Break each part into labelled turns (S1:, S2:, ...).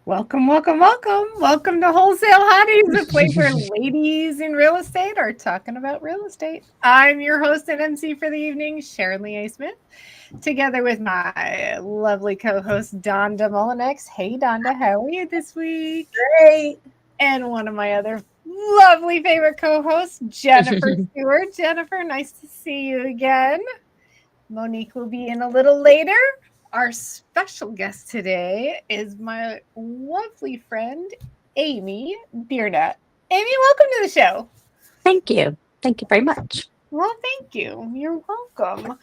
S1: Welcome, welcome, welcome. Welcome to Wholesale Hotties, the place where ladies in real estate are talking about real estate. I'm your host and MC for the evening, Sharon-Lee Smith, together with my lovely co-host, Donda Mullinex. Hey, Donda, how are you this week?
S2: Great.
S1: And one of my other lovely favorite co-hosts, Jennifer Stewart. Jennifer, nice to see you again. Monique will be in a little later. Our special guest today is my lovely friend, Amy Biernat. Amy, welcome to the show.
S3: Thank you. Thank you very much.
S1: Well, thank you. You're welcome.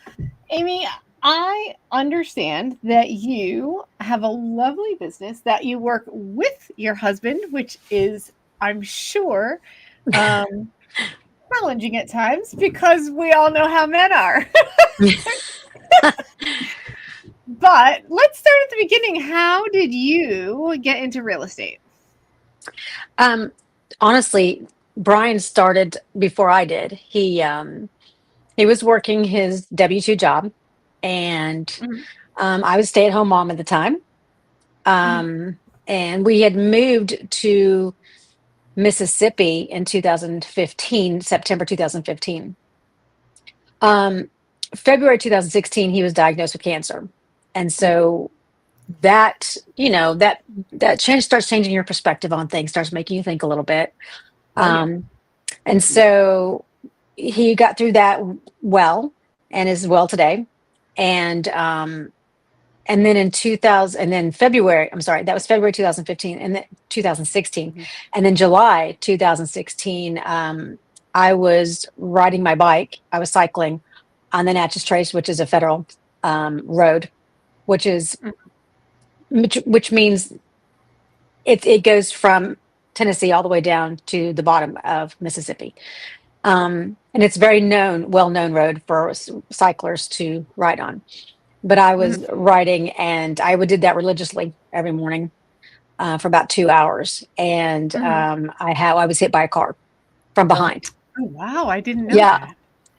S1: Amy, I understand that you have a lovely business that you work with your husband, which is, I'm sure, challenging at times because we all know how men are. But let's start at the beginning. How did you get into real estate?
S3: Honestly, Brian started before I did. He was working his W-2 job, and I was a stay-at-home mom at the time. And we had moved to Mississippi in 2015, September 2015. February 2016, he was diagnosed with cancer. And so that, that change starts changing your perspective on things, starts making you think a little bit. And so he got through that well and is well today. And then in 2000, and then February, I'm sorry, that was February 2015 and then 2016. And then July 2016, I was riding my bike. I was cycling on the Natchez Trace, which is a federal road, which means it goes from Tennessee all the way down to the bottom of Mississippi. And it's very well-known road for cyclers to ride on. But I was riding, and I did that religiously every morning for about 2 hours. And I was hit by a car from behind.
S1: Oh, wow. I didn't know that.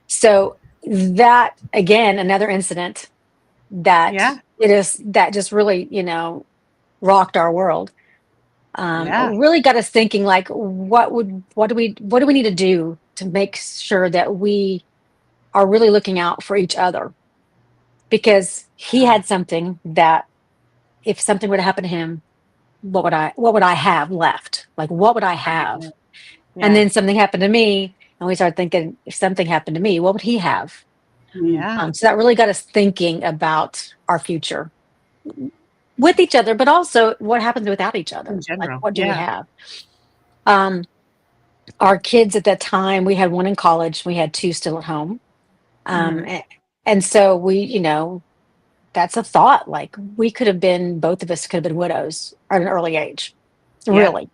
S3: So that, again, another incident that that just really, rocked our world. Really got us thinking, like, what do we need to do to make sure that we are really looking out for each other? Because he had something that, if something were to happen to him, what would I have left? Like, what would I have? And then something happened to me, and we started thinking, if something happened to me, what would he have? So that really got us thinking about our future with each other, but also what happens without each other.
S1: In general,
S3: like, what do we have? Our kids at that time, we had one in college, we had two still at home. And so we, that's a thought. Like, both of us could have been widows at an early age. Really.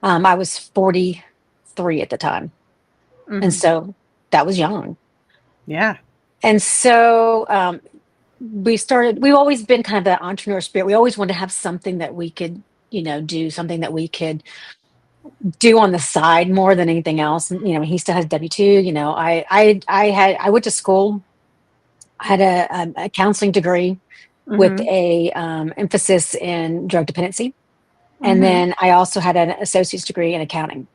S3: I was 43 at the time. And so that was young.
S1: Yeah.
S3: And so we've always been kind of the entrepreneur spirit. We always wanted to have something that we could, do, something that we could do on the side more than anything else. He still has W-2. I went to school. I had a counseling degree with a emphasis in drug dependency. And then I also had an associate's degree in accounting.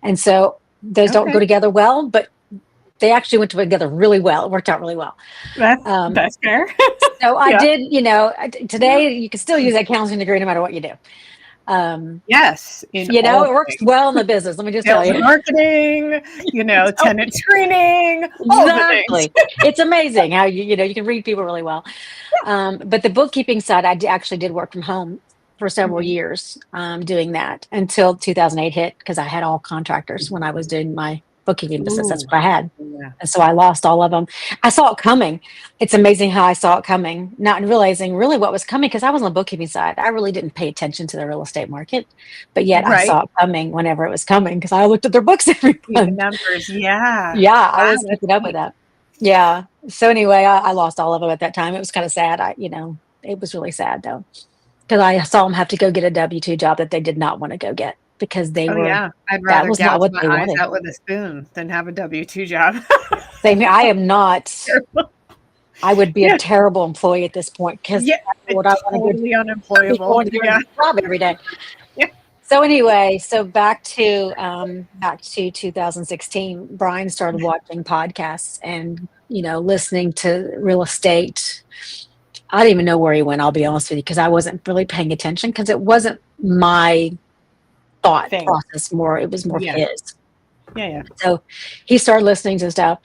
S3: And so those don't go together well, but they actually went together really well. It worked out really well.
S1: That's fair.
S3: So I did, today you can still use that counseling degree no matter what you do.
S1: Yes.
S3: It works well in the business. Let me just tell you.
S1: Marketing, tenant screening.
S3: Exactly. It's amazing how you can read people really well. But the bookkeeping side, I actually did work from home for several years doing that until 2008 hit, because I had all contractors when I was doing my bookkeeping business. That's what I had. And so I lost all of them. I saw it coming. It's amazing how I saw it coming, not realizing really what was coming, because I was on the bookkeeping side. I really didn't pay attention to the real estate market, but yet I saw it coming whenever it was coming, because I looked at their books every month.
S1: Numbers,
S3: I was keeping up with that. Yeah. So anyway, I lost all of them at that time. It was kind of sad. It was really sad though, because I saw them have to go get a W-2 job that they did not want to go get, because they were.
S1: Yeah, I'd rather gouge my eyes out with a spoon than have a W-2 job.
S3: Same here. I am not. I would be a terrible employee at this point because what I want to do
S1: totally unemployable.
S3: going to your job every day.
S1: Yeah.
S3: So anyway, back to 2016, Brian started watching podcasts and listening to real estate. I don't even know where he went, I'll be honest with you, because I wasn't really paying attention because it wasn't my thought process more. It was more his.
S1: Yeah.
S3: So he started listening to stuff.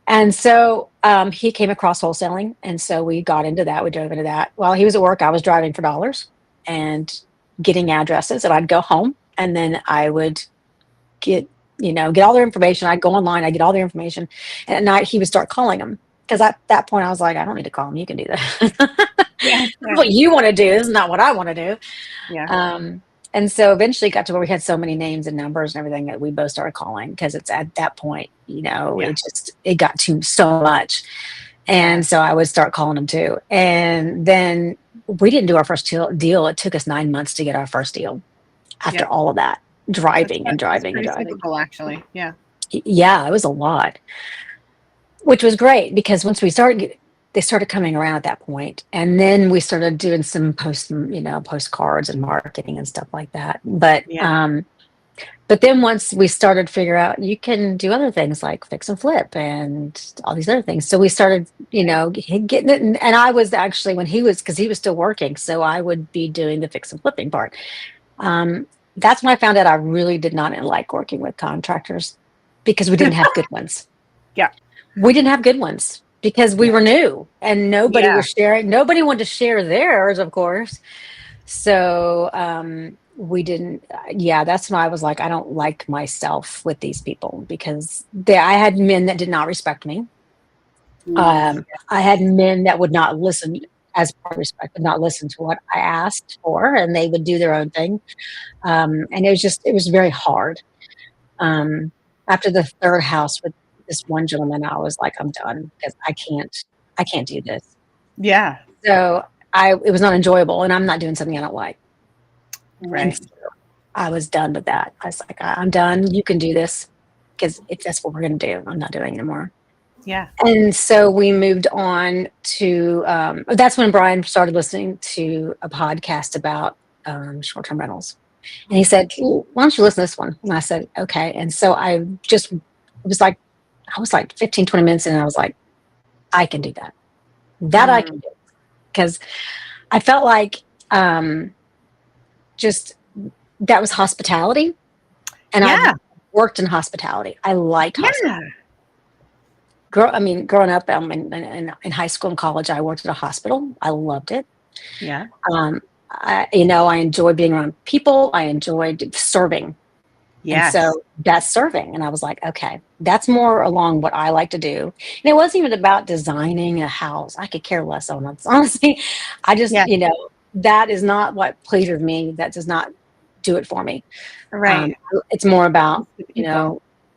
S3: And so he came across wholesaling. And so we got into that. We drove into that. While he was at work, I was driving for dollars and getting addresses. And I'd go home and then I would get all their information. I'd go online, I'd get all their information. And at night he would start calling them. Because at that point I was like, I don't need to call them. You can do that. What you want to do is not what I want to do.
S1: Yeah.
S3: And so eventually it got to where we had so many names and numbers and everything that we both started calling because it's at that point, it got to so much. And so I would start calling them too. And then we didn't do our first deal. It took us 9 months to get our first deal after all of that driving.
S1: Typical, actually. Yeah.
S3: Yeah, it was a lot, which was great because once we started, they started coming around at that point. And then we started doing some postcards and marketing and stuff like that. But then once we started to figure out you can do other things like fix and flip and all these other things. So we started, getting it. And I was actually, because he was still working. So I would be doing the fix and flipping part. That's when I found out I really did not like working with contractors because we didn't have good ones.
S1: Yeah.
S3: We didn't have good ones because we were new and nobody was sharing. Nobody wanted to share theirs, of course. So we didn't. That's when I was like, I don't like myself with these people because I had men that did not respect me. I had men that would not listen as part of respect, would not listen to what I asked for, and they would do their own thing. And it was very hard. After the third house with this one gentleman, I was like, I'm done because I can't do this.
S1: Yeah.
S3: So it was not enjoyable and I'm not doing something I don't like.
S1: Right.
S3: So I was done with that. I was like, I'm done. You can do this because if that's what we're going to do, I'm not doing it anymore.
S1: Yeah.
S3: And so we moved on to, that's when Brian started listening to a podcast about short-term rentals. And he said, why don't you listen to this one? And I said, okay. And so I was like 15, 20 minutes in and I was like, I can do that. I can do. Because I felt like just that was hospitality. And I worked in hospitality. I liked hospitality. Growing up in high school and college, I worked at a hospital. I loved it.
S1: Yeah.
S3: I enjoyed being around people. I enjoyed serving. Yes. And so that's serving. And I was like, okay, that's more along what I like to do. And it wasn't even about designing a house. I could care less on it. Honestly, I just, that is not what pleases me. That does not do it for me.
S1: Right.
S3: It's more about,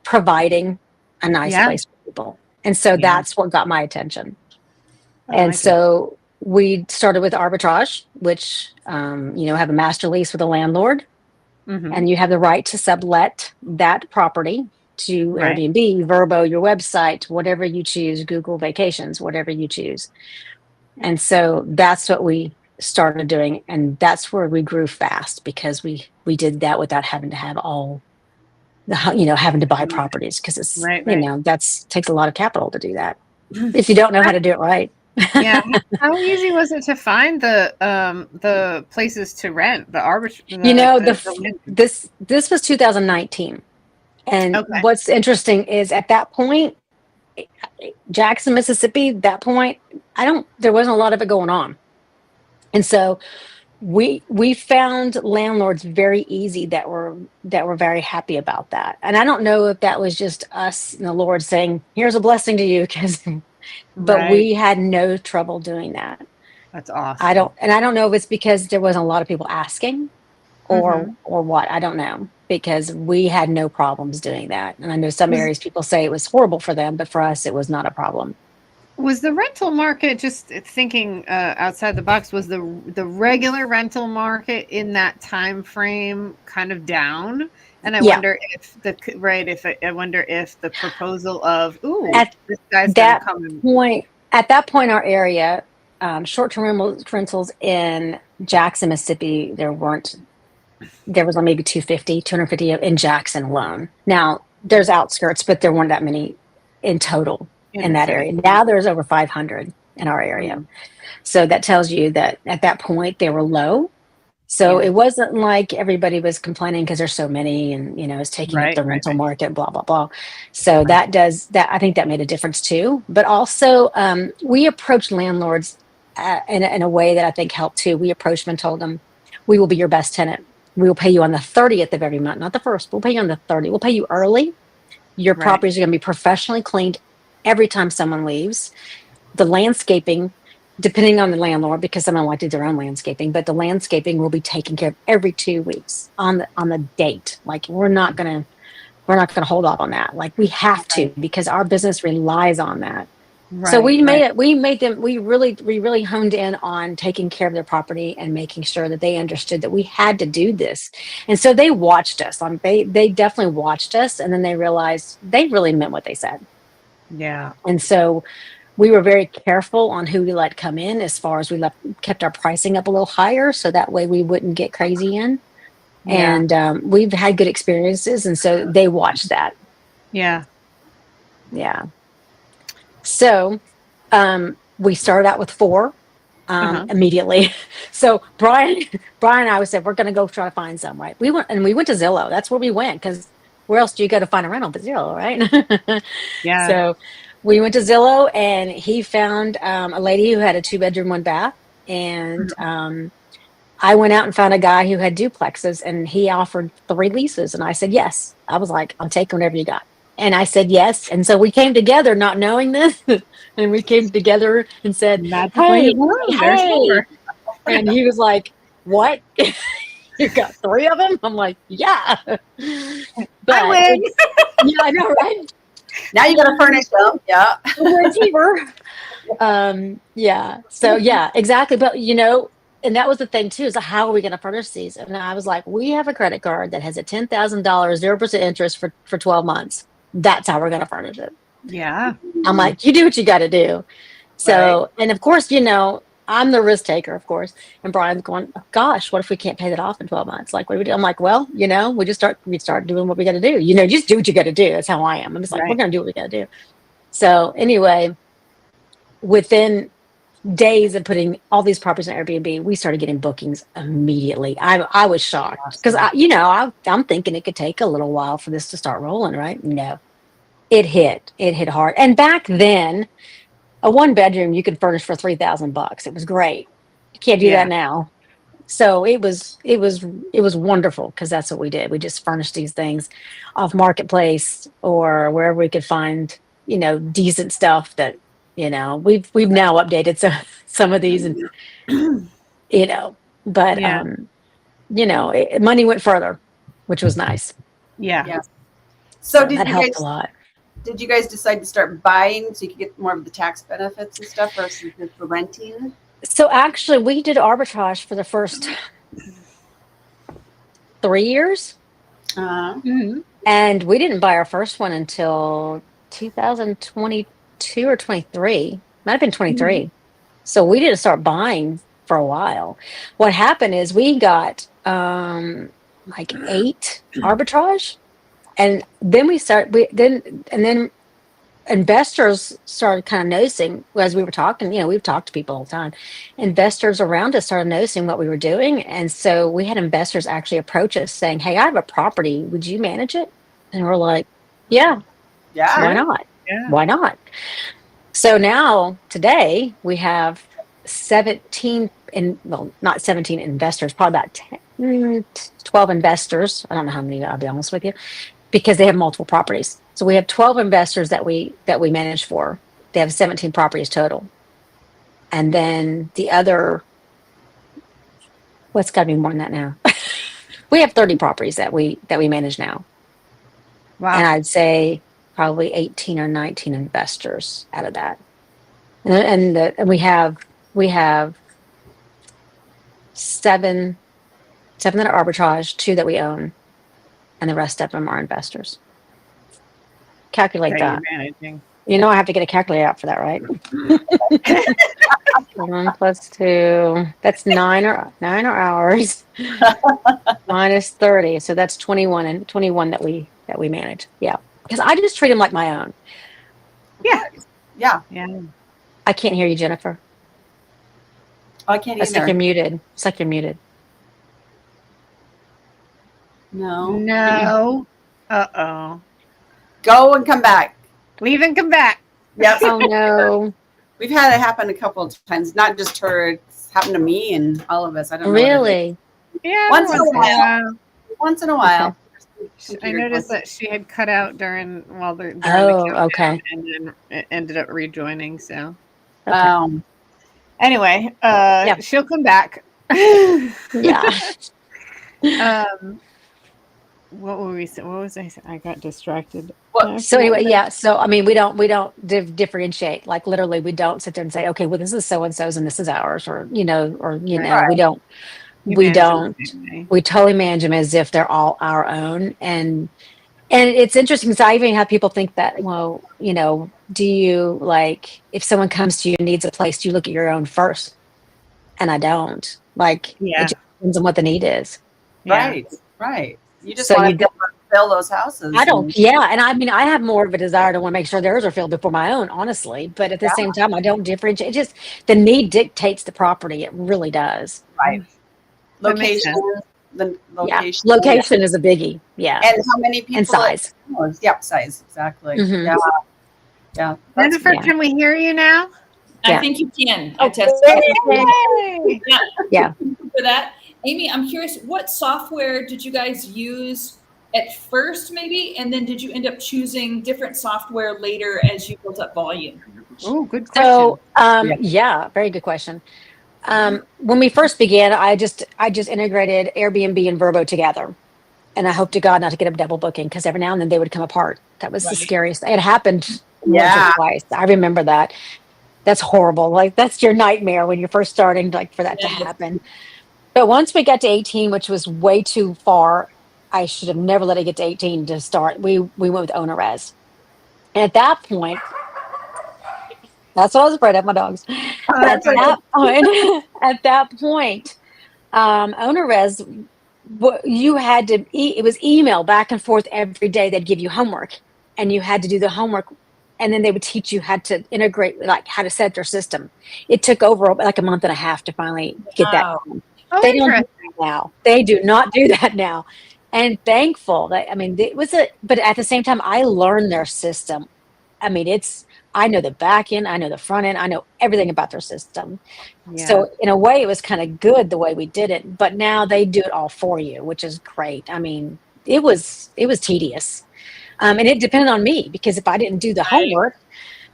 S3: providing a nice place for people. And so that's what got my attention. And so we started with arbitrage, which, have a master lease with a landlord. Mm-hmm. And you have the right to sublet that property to Airbnb, Vrbo, your website, whatever you choose, Google Vacations, whatever you choose. And so that's what we started doing. And that's where we grew fast because we did that without having to have all the, having to buy properties because it's, that's takes a lot of capital to do that if you don't know how to do it right.
S1: Yeah. How easy was it to find the places to rent, the arbitrage?
S3: This was 2019. And what's interesting is at that point, Jackson, Mississippi, there wasn't a lot of it going on. And so we found landlords very easy that were very happy about that. And I don't know if that was just us and the Lord saying, here's a blessing to you, but we had no trouble doing that.
S1: That's awesome.
S3: I don't know if it's because there wasn't a lot of people asking or what. I don't know, because we had no problems doing that. And I know some areas people say it was horrible for them, but for us, it was not a problem.
S1: Was the rental market, just thinking outside the box, was the regular rental market in that time frame kind of down? And I wonder if I wonder if the proposal of this guy's
S3: at
S1: gonna come
S3: point at that point, our area, short-term rentals in Jackson, Mississippi, there was maybe 250 in Jackson alone. Now there's outskirts, but there weren't that many in total in that area. Now there's over 500 in our area. So that tells you that at that point they were low. So it wasn't like everybody was complaining because there's so many and, it's taking up the rental market, blah, blah, blah. So that I think that made a difference too. But also we approached landlords in a way that I think helped too. We approached them and told them, we will be your best tenant. We will pay you on the 30th of every month, not the first. We'll pay you on the 30th. We'll pay you early. Your properties are going to be professionally cleaned every time someone leaves. The landscaping, depending on the landlord, because someone might do their own landscaping, but the landscaping will be taken care of every 2 weeks on the date. Like we're not gonna hold off on that. Like we have to, because our business relies on that. So we really honed in on taking care of their property and making sure that they understood that we had to do this. And so they watched us. They definitely watched us, and then they realized they really meant what they said.
S1: Yeah.
S3: And so we were very careful on who we let come in, as far as we kept our pricing up a little higher, so that way we wouldn't get crazy in. Yeah. And we've had good experiences, and so they watched that.
S1: Yeah.
S3: Yeah. So we started out with 4 immediately. So Brian and I said, we're going to go try to find some, right? We went to Zillow. That's where we went, because where else do you go to find a rental but Zillow, right?
S1: Yeah.
S3: So we went to Zillow, and he found a lady who had a 2-bedroom, 1 bath. And I went out and found a guy who had duplexes, and he offered 3 leases. And I said, yes. I was like, I'll take whatever you got. And I said, yes. And so we came together not knowing this. And we came together and said, hey. And he was like, what? You got 3 of them? I'm like, yeah. But
S1: I win.
S3: Yeah, I know, right?
S2: Now you got to furnish them. Yeah.
S3: Yeah. So yeah, exactly. But and that was the thing too, is how are we going to furnish these? And I was like, we have a credit card that has a $10,000, 0% interest for 12 months. That's how we're going to furnish it.
S1: Yeah.
S3: I'm like, you do what you got to do. So, and of course, I'm the risk taker, of course. And Brian's going, oh, gosh, what if we can't pay that off in 12 months? Like, what do we do? I'm like, well, we start doing what we got to do. Just do what you got to do. That's how I am. I'm just like, we're going to do what we got to do. So anyway, within days of putting all these properties on Airbnb, we started getting bookings immediately. I was shocked, because I'm thinking it could take a little while for this to start rolling, right? No, it hit hard. And back then, a 1-bedroom you could furnish for $3,000. It was great. You can't do that now. So it was wonderful, because that's what we did. We just furnished these things off Marketplace or wherever we could find, decent stuff that, we've now updated some of these, and but money went further, which was nice.
S1: Yeah.
S2: So
S3: that helped a lot.
S2: Did you guys decide to start buying so you could get more of the tax benefits and stuff versus for renting?
S3: So actually, we did arbitrage for the first 3 years. And we didn't buy our first one until 2022 or 23. Might have been 23. So we didn't start buying for a while. What happened is we got like 8 arbitrage. And then then investors started kind of noticing, as we were talking, we've talked to people all the time. Investors around us started noticing what we were doing. And so we had investors actually approach us saying, hey, I have a property. Would you manage it? And we're like, yeah. Why not?
S1: Yeah.
S3: Why not? So now today we have 17 not 17 investors, probably about 12 investors. I don't know how many, I'll be honest with you, because they have multiple properties. So we have 12 investors that we manage for. They have 17 properties total. And then the other, what's got to be more than that now? We have 30 properties that we manage now.
S1: Wow.
S3: And I'd say probably 18 or 19 investors out of that. And we have 7 that are arbitrage, 2 that we own, and the rest of them are investors. Calculate that.
S1: You're managing.
S3: You know, I have to get a calculator out for that, right? 1 plus 2, that's 9 hours minus 30. So that's 21 and 21 that we manage. Yeah. Because I just treat them like my own.
S1: Yeah.
S2: Yeah.
S1: Yeah.
S3: I can't hear you, Jennifer.
S2: I can't
S3: It's like
S2: either.
S3: you're muted. It's like you're muted.
S2: No.
S1: No. Uh-oh.
S2: Go and come back.
S1: Leave and come back.
S2: Yep.
S3: Oh no.
S2: We've had it happen a couple of times. Not just her. It's happened to me and all of us. I don't know.
S3: Really?
S1: Yeah.
S2: Once in a while. Once in a while.
S1: I noticed that she had cut out during the
S3: Oh,
S1: countdown,
S3: okay.
S1: and then it ended up rejoining. So
S3: Okay.
S1: anyway,
S3: Yeah.
S1: she'll come back.
S3: Yeah.
S1: What were we saying? What was I saying? I got distracted.
S2: Well,
S3: So anyway, yeah. So I mean, we don't differentiate. Like literally, we don't sit there and say, okay, well, this is so and so's and this is ours, or we don't.
S1: You
S3: We
S1: manage it
S3: don't.
S1: the same way.
S3: We totally manage them as if they're all our own. And it's interesting because I even have people think that, well, you know, do you like if someone comes to you and needs a place, do you look at your own first? And I don't. Like
S1: Yeah.
S3: it just depends on what the need is.
S1: Yeah.
S2: Right. You just
S3: So
S2: want
S3: you
S2: to fill those houses.
S3: I don't, yeah. And I mean, I have more of a desire to want to make sure theirs are filled before my own, honestly. But at the same time, I don't differentiate. It just, the need dictates the property. It really does.
S2: Right.
S1: That makes
S2: Location.
S1: sense.
S2: The location.
S3: Yeah. Location is a biggie. Yeah.
S2: And how many people?
S3: And size.
S2: Yep, size. Exactly.
S3: Mhm.
S2: Yeah. Yeah. That's
S1: Jennifer, can we hear you now?
S3: Yeah.
S4: I think you can.
S2: Oh,
S4: I tested
S1: Yay!
S3: Yeah.
S4: for that. Amy, I'm curious, what software did you guys use at first, maybe? And then did you end up choosing different software later as you built up volume?
S1: Oh, good question.
S3: So, yeah, very good question. When we first began, I just integrated Airbnb and Vrbo together. And I hope to God not to get a double booking because every now and then they would come apart. That was the
S4: Right.
S3: scariest. It happened once
S2: Yeah.
S3: or twice. I remember that. That's horrible. Like that's your nightmare when you're first starting, like for that to
S4: Yeah.
S3: happen. But once we got to 18, which was way too far, I should have never let it get to 18 to start. We went with OwnerRez. And at that point, that's what I was afraid of, my dogs. At that point, OwnerRez, you had to, it was email back and forth every day. They'd give you homework and you had to do the homework. And then they would teach you how to integrate, like how to set their system. It took over like a month and a half to finally get that done.
S1: Oh,
S3: They don't do that now. They do not do that now. And thankful that, I mean, but at the same time, I learned their system. I mean, I know the back end, I know the front end, I know everything about their system.
S1: Yeah.
S3: So in a way, it was kind of good the way we did it, but now they do it all for you, which is great. I mean, it was tedious. And it depended on me because if I didn't do the homework,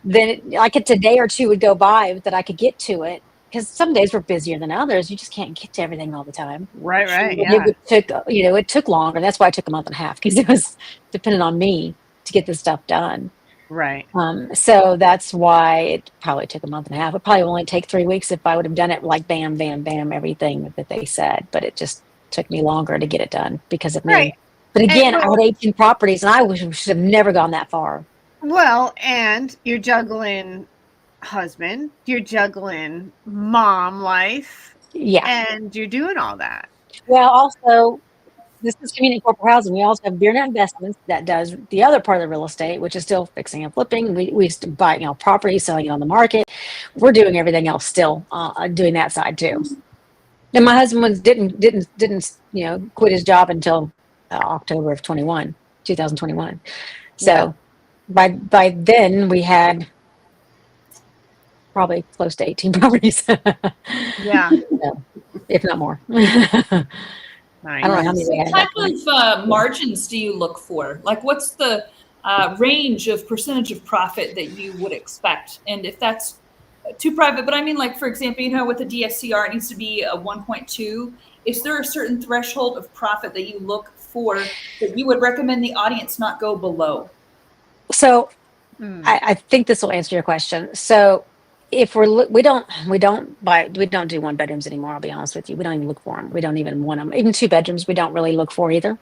S3: then like a day or two would go by that I could get to it. Because some days were busier than others. You just can't get to everything all the time.
S1: Right.
S3: Yeah. It took longer. That's why it took a month and a half because it was dependent on me to get this stuff done.
S1: Right.
S3: So that's why it probably took a month and a half. It probably only take 3 weeks if I would have done it like bam, bam, bam, everything that they said. But it just took me longer to get it done because of me.
S1: Right.
S3: But again, I had 18 properties and I should have never gone that far.
S1: Well, and you're juggling husband, you're juggling mom life,
S3: Yeah.
S1: and you're doing all that.
S3: Well, also, this is community corporate housing. We also have Biernat Investments that does the other part of the real estate, which is still fixing and flipping. We used to buy, property, selling it on the market. We're doing everything else still, doing that side too. And my husband didn't quit his job until October of 2021. So by then we had probably close to 18 properties.
S1: Yeah.
S3: If not more.
S1: Nice.
S3: I don't know how many we had.
S4: What type of margins do you look for? Like what's the range of percentage of profit that you would expect? And if that's too private, but I mean, like, for example, with the DSCR, it needs to be a 1.2. Is there a certain threshold of profit that you look for that you would recommend the audience not go below?
S3: So I think this will answer your question. So if we don't do 1 bedrooms anymore. I'll be honest with you. We don't even look for them. We don't even want them. Even 2 bedrooms, we don't really look for either.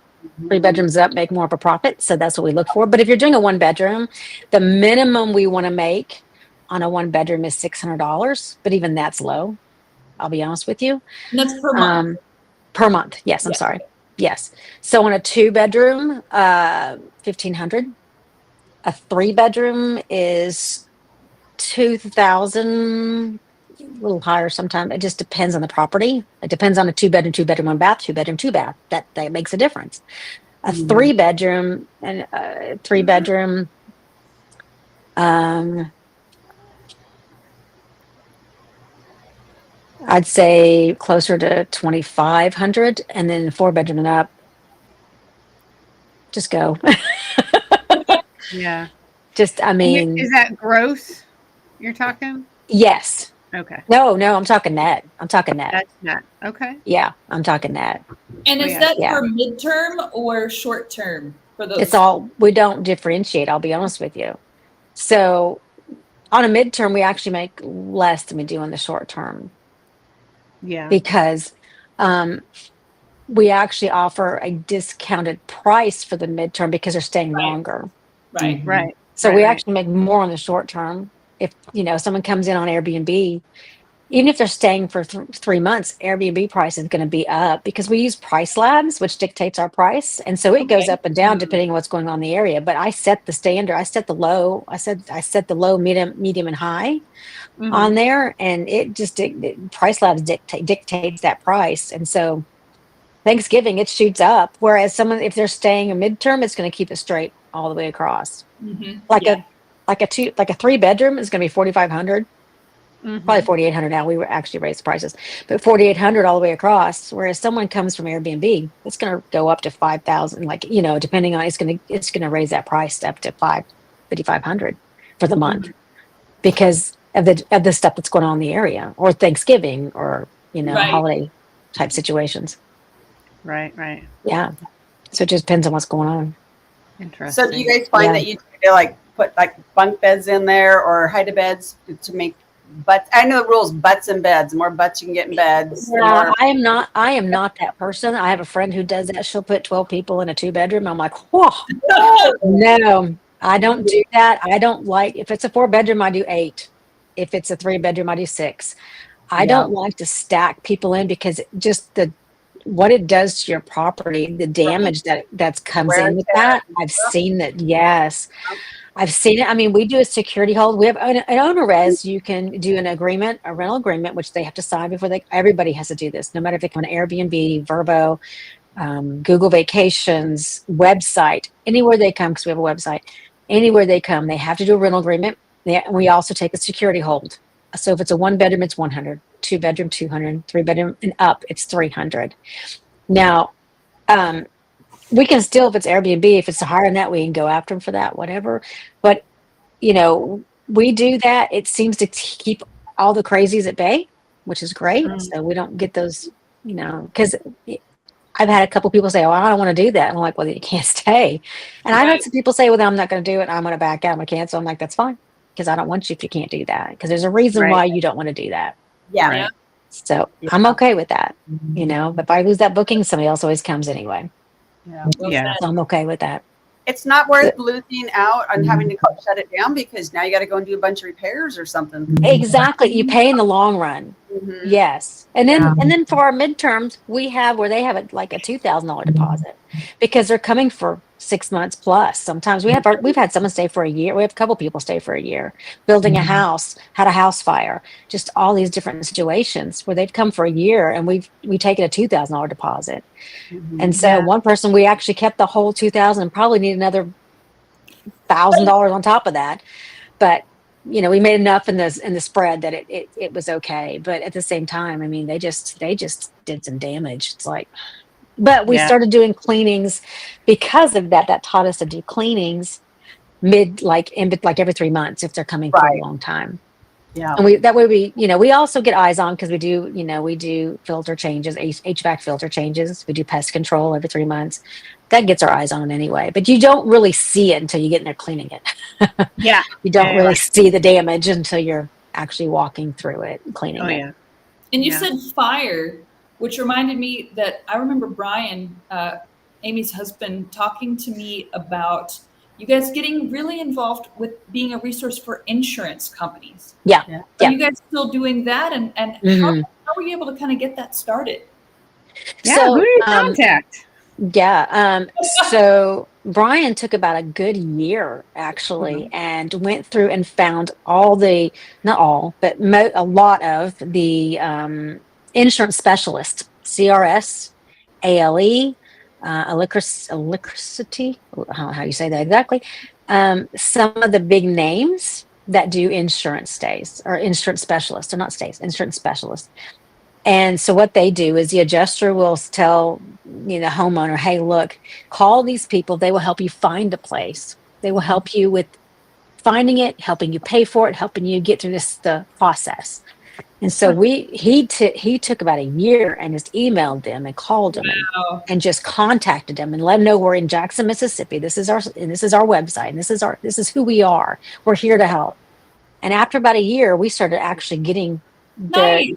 S3: 3 bedrooms up make more of a profit. So that's what we look for. But if you're doing a 1 bedroom, the minimum we want to make on a 1 bedroom is $600. But even that's low. I'll be honest with you.
S4: And that's per month.
S3: Per month. Yes. I'm sorry. Yes. So on a 2 bedroom, 1,500. A 3 bedroom is 2,000. A little higher sometimes. It just depends on the property. It depends on a 2 bedroom, 2 bedroom, 1 bath, 2 bedroom, 2 bath. That makes a difference. A 3 bedroom and 3 bedroom, I'd say closer to 2,500, and then 4 bedroom and up, just go.
S1: Yeah.
S3: Just, I mean,
S1: is that gross you're talking?
S3: Yes.
S1: Okay.
S3: No, I'm talking net. I'm talking net.
S1: That's net. Okay.
S3: Yeah, I'm talking net.
S4: And is that for midterm or short term for those?
S3: It's all, we don't differentiate, I'll be honest with you. So on a midterm, we actually make less than we do in the short term.
S1: Yeah.
S3: Because we actually offer a discounted price for the midterm because they're staying longer.
S4: Right.
S1: Right.
S3: So we actually make more on the short term. If, someone comes in on Airbnb, even if they're staying for 3 months, Airbnb price is going to be up because we use price labs, which dictates our price. And so it goes up and down depending on what's going on in the area. But I set the standard. I set the low. I set the low, medium, and high on there. And it just, price labs dictates that price. And so Thanksgiving, it shoots up. Whereas if they're staying a midterm, it's going to keep it straight all the way across. Like a 3 bedroom is going to be 4,500. Probably 4,800 now. We were actually raised the prices, but 4,800 all the way across. Whereas someone comes from Airbnb, it's going to go up to 5,000. Depending on it's going to raise that price up to 5,500 for the month because of the stuff that's going on in the area, or Thanksgiving, or holiday type situations.
S1: Right.
S3: Yeah. So it just depends on what's going on.
S1: Interesting.
S2: So do you guys find that you put bunk beds in there or hide beds to make? But I know the rules, butts in beds. The more butts you can get in beds.
S3: Yeah, I am not that person. I have a friend who does that. She'll put 12 people in a 2 bedroom. I'm like, whoa, no, I don't do that. I don't like, if it's a 4 bedroom, I do 8. If it's a 3 bedroom, I do 6. I don't like to stack people in because just what it does to your property, the damage that comes in with that. I've seen that. Yes. I've seen it. I mean, we do a security hold. We have an owner res. You can do an agreement, a rental agreement, which they have to sign before everybody has to do this, no matter if they come on Airbnb, Vrbo, Google Vacations, website, anywhere they come, because we have a website, anywhere they come, they have to do a rental agreement. We also take a security hold. So if it's a 1 bedroom, it's 100, 2 bedroom, 200, 3 bedroom and up, it's 300. Now, we can still, if it's Airbnb, if it's higher than that, we can go after them for that, whatever. But, we do that. It seems to keep all the crazies at bay, which is great. So we don't get those, because I've had a couple people say, oh, I don't want to do that. And I'm like, well, you can't stay. And I've had some people say, well, I'm not going to do it. I'm going to back out. I'm going to cancel. I'm like, that's fine. Because I don't want you if you can't do that. Because there's a reason why you don't want to do that.
S2: Yeah.
S1: Right.
S3: So I'm okay with that. But if I lose that booking, somebody else always comes anyway.
S1: Yeah.
S3: So I'm okay with that.
S2: It's not worth losing out on having to shut it down because now you got to go and do a bunch of repairs or something.
S3: Exactly. You pay in the long run. Yes. And then for our midterms, we have where they have a $2,000 deposit because they're coming for 6 months plus. Sometimes we've had someone stay for a year. We have a couple people stay for a year, building a house, had a house fire, just all these different situations where they've come for a year and we taken a $2,000 deposit. And so one person, we actually kept the whole 2,000 and probably need another $1,000 on top of that. But we made enough in the spread that it was okay. But at the same time, I mean, they just did some damage. It's like, but we started doing cleanings because of that. That taught us to do cleanings every 3 months if they're coming for a long time.
S2: Yeah.
S3: And we also get eyes on because we do filter changes, HVAC filter changes. We do pest control every 3 months. That gets our eyes on anyway. But you don't really see it until you get in there cleaning it.
S1: Yeah.
S3: You don't really see the damage until you're actually walking through it and cleaning it.
S1: Yeah.
S4: And you said fire, which reminded me that I remember Brian Amy's husband talking to me about you guys getting really involved with being a resource for insurance companies.
S3: Yeah.
S4: Are you guys still doing that? And how were you able to kind of get that started?
S1: Yeah,
S3: So,
S1: who do you contact?
S3: Yeah. So Brian took about a good year actually and went through and found all the, not all, but a lot of the insurance specialists, CRS, ALE, electricity, how you say that exactly. Some of the big names that do insurance stays or insurance specialists, or not stays, insurance specialists. And so what they do is the adjuster will tell, the homeowner, hey, look, call these people. They will help you find a place. They will help you with finding it, helping you pay for it, helping you get through the process. And so he took about a year and just emailed them and called them and just contacted them and let them know we're in Jackson, Mississippi. This is our website. And this is who we are. We're here to help. And after about a year, we started actually getting the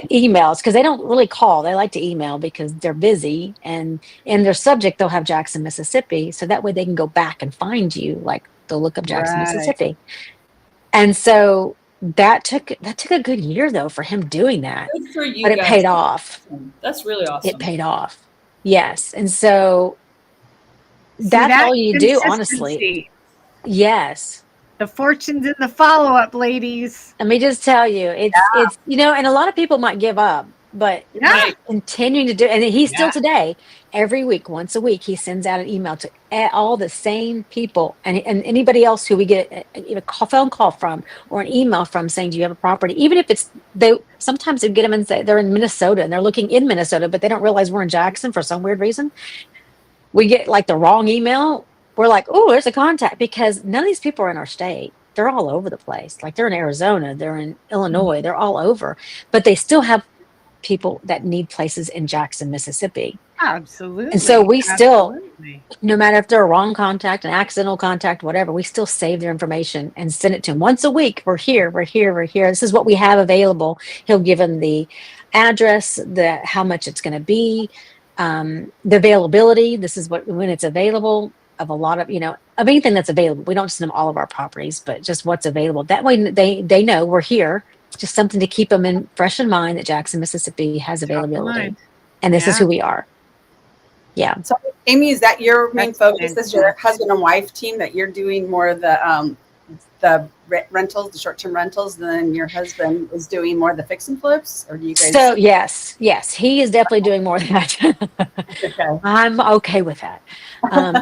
S3: emails, because they don't really call. They like to email because they're busy, and in their subject they'll have Jackson, Mississippi, so that way they can go back and find you. Like they'll look up Jackson, Mississippi. And so that took a good year though for him doing that.
S4: Good for you,
S3: but it
S4: guys.
S3: paid off.
S4: That's really awesome.
S3: It paid off. Yes. And so that's all you do, honestly. Yes.
S1: The fortune's in the follow-up, ladies.
S3: Let me just tell you, it's and a lot of people might give up, but continuing to do, and he's still today, every week, once a week, he sends out an email to all the same people and anybody else who we get a phone call from or an email from saying, do you have a property? Even if it's, sometimes they get them and say they're in Minnesota and they're looking in Minnesota, but they don't realize we're in Jackson for some weird reason. We get like the wrong email. We're like, oh, there's a contact, because none of these people are in our state. They're all over the place. Like they're in Arizona, they're in Illinois, they're all over, but they still have people that need places in Jackson, Mississippi.
S1: Absolutely.
S3: And so we still, no matter if they're a wrong contact, an accidental contact, whatever, we still save their information and send it to them once a week. We're here. This is what we have available. He'll give them the address, how much it's going to be, the availability. This is when it's available. Of a lot of, of anything that's available. We don't send them all of our properties, but just what's available. That way they know we're here. Just something to keep them fresh in mind that Jackson, Mississippi has availability. And this is who we are. Yeah.
S2: So Amy, is that your main focus? Is your husband and wife team that you're doing more of the rentals, the short-term rentals, then your husband is doing more of the fix and flips? Or do you guys?
S3: So yes, he is definitely doing more of that.
S2: Okay.
S3: I'm okay with that.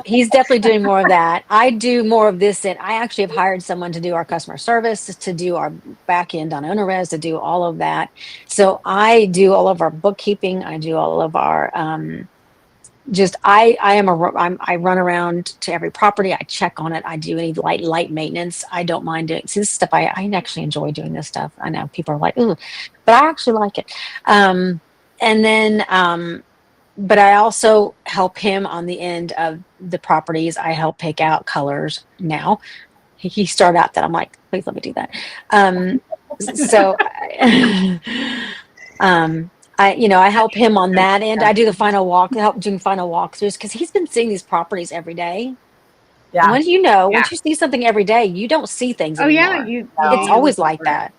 S3: He's definitely doing more of that. I do more of this, and I actually have hired someone to do our customer service, to do our back end on OwnerRez, to do all of that. So I do all of our bookkeeping. I do all of our I run around to every property. I check on it. I do any light maintenance. I don't mind doing. See, this stuff, I actually enjoy doing this stuff. I know people are like, ooh, but I actually like it. And then, but I also help him on the end of the properties. I help pick out colors now. He started out that I'm like, please let me do that. I help him on that end. I do the help doing final walkthroughs, because he's been seeing these properties every day. Yeah. Once once you see something every day, you don't see things anymore. It's always like that.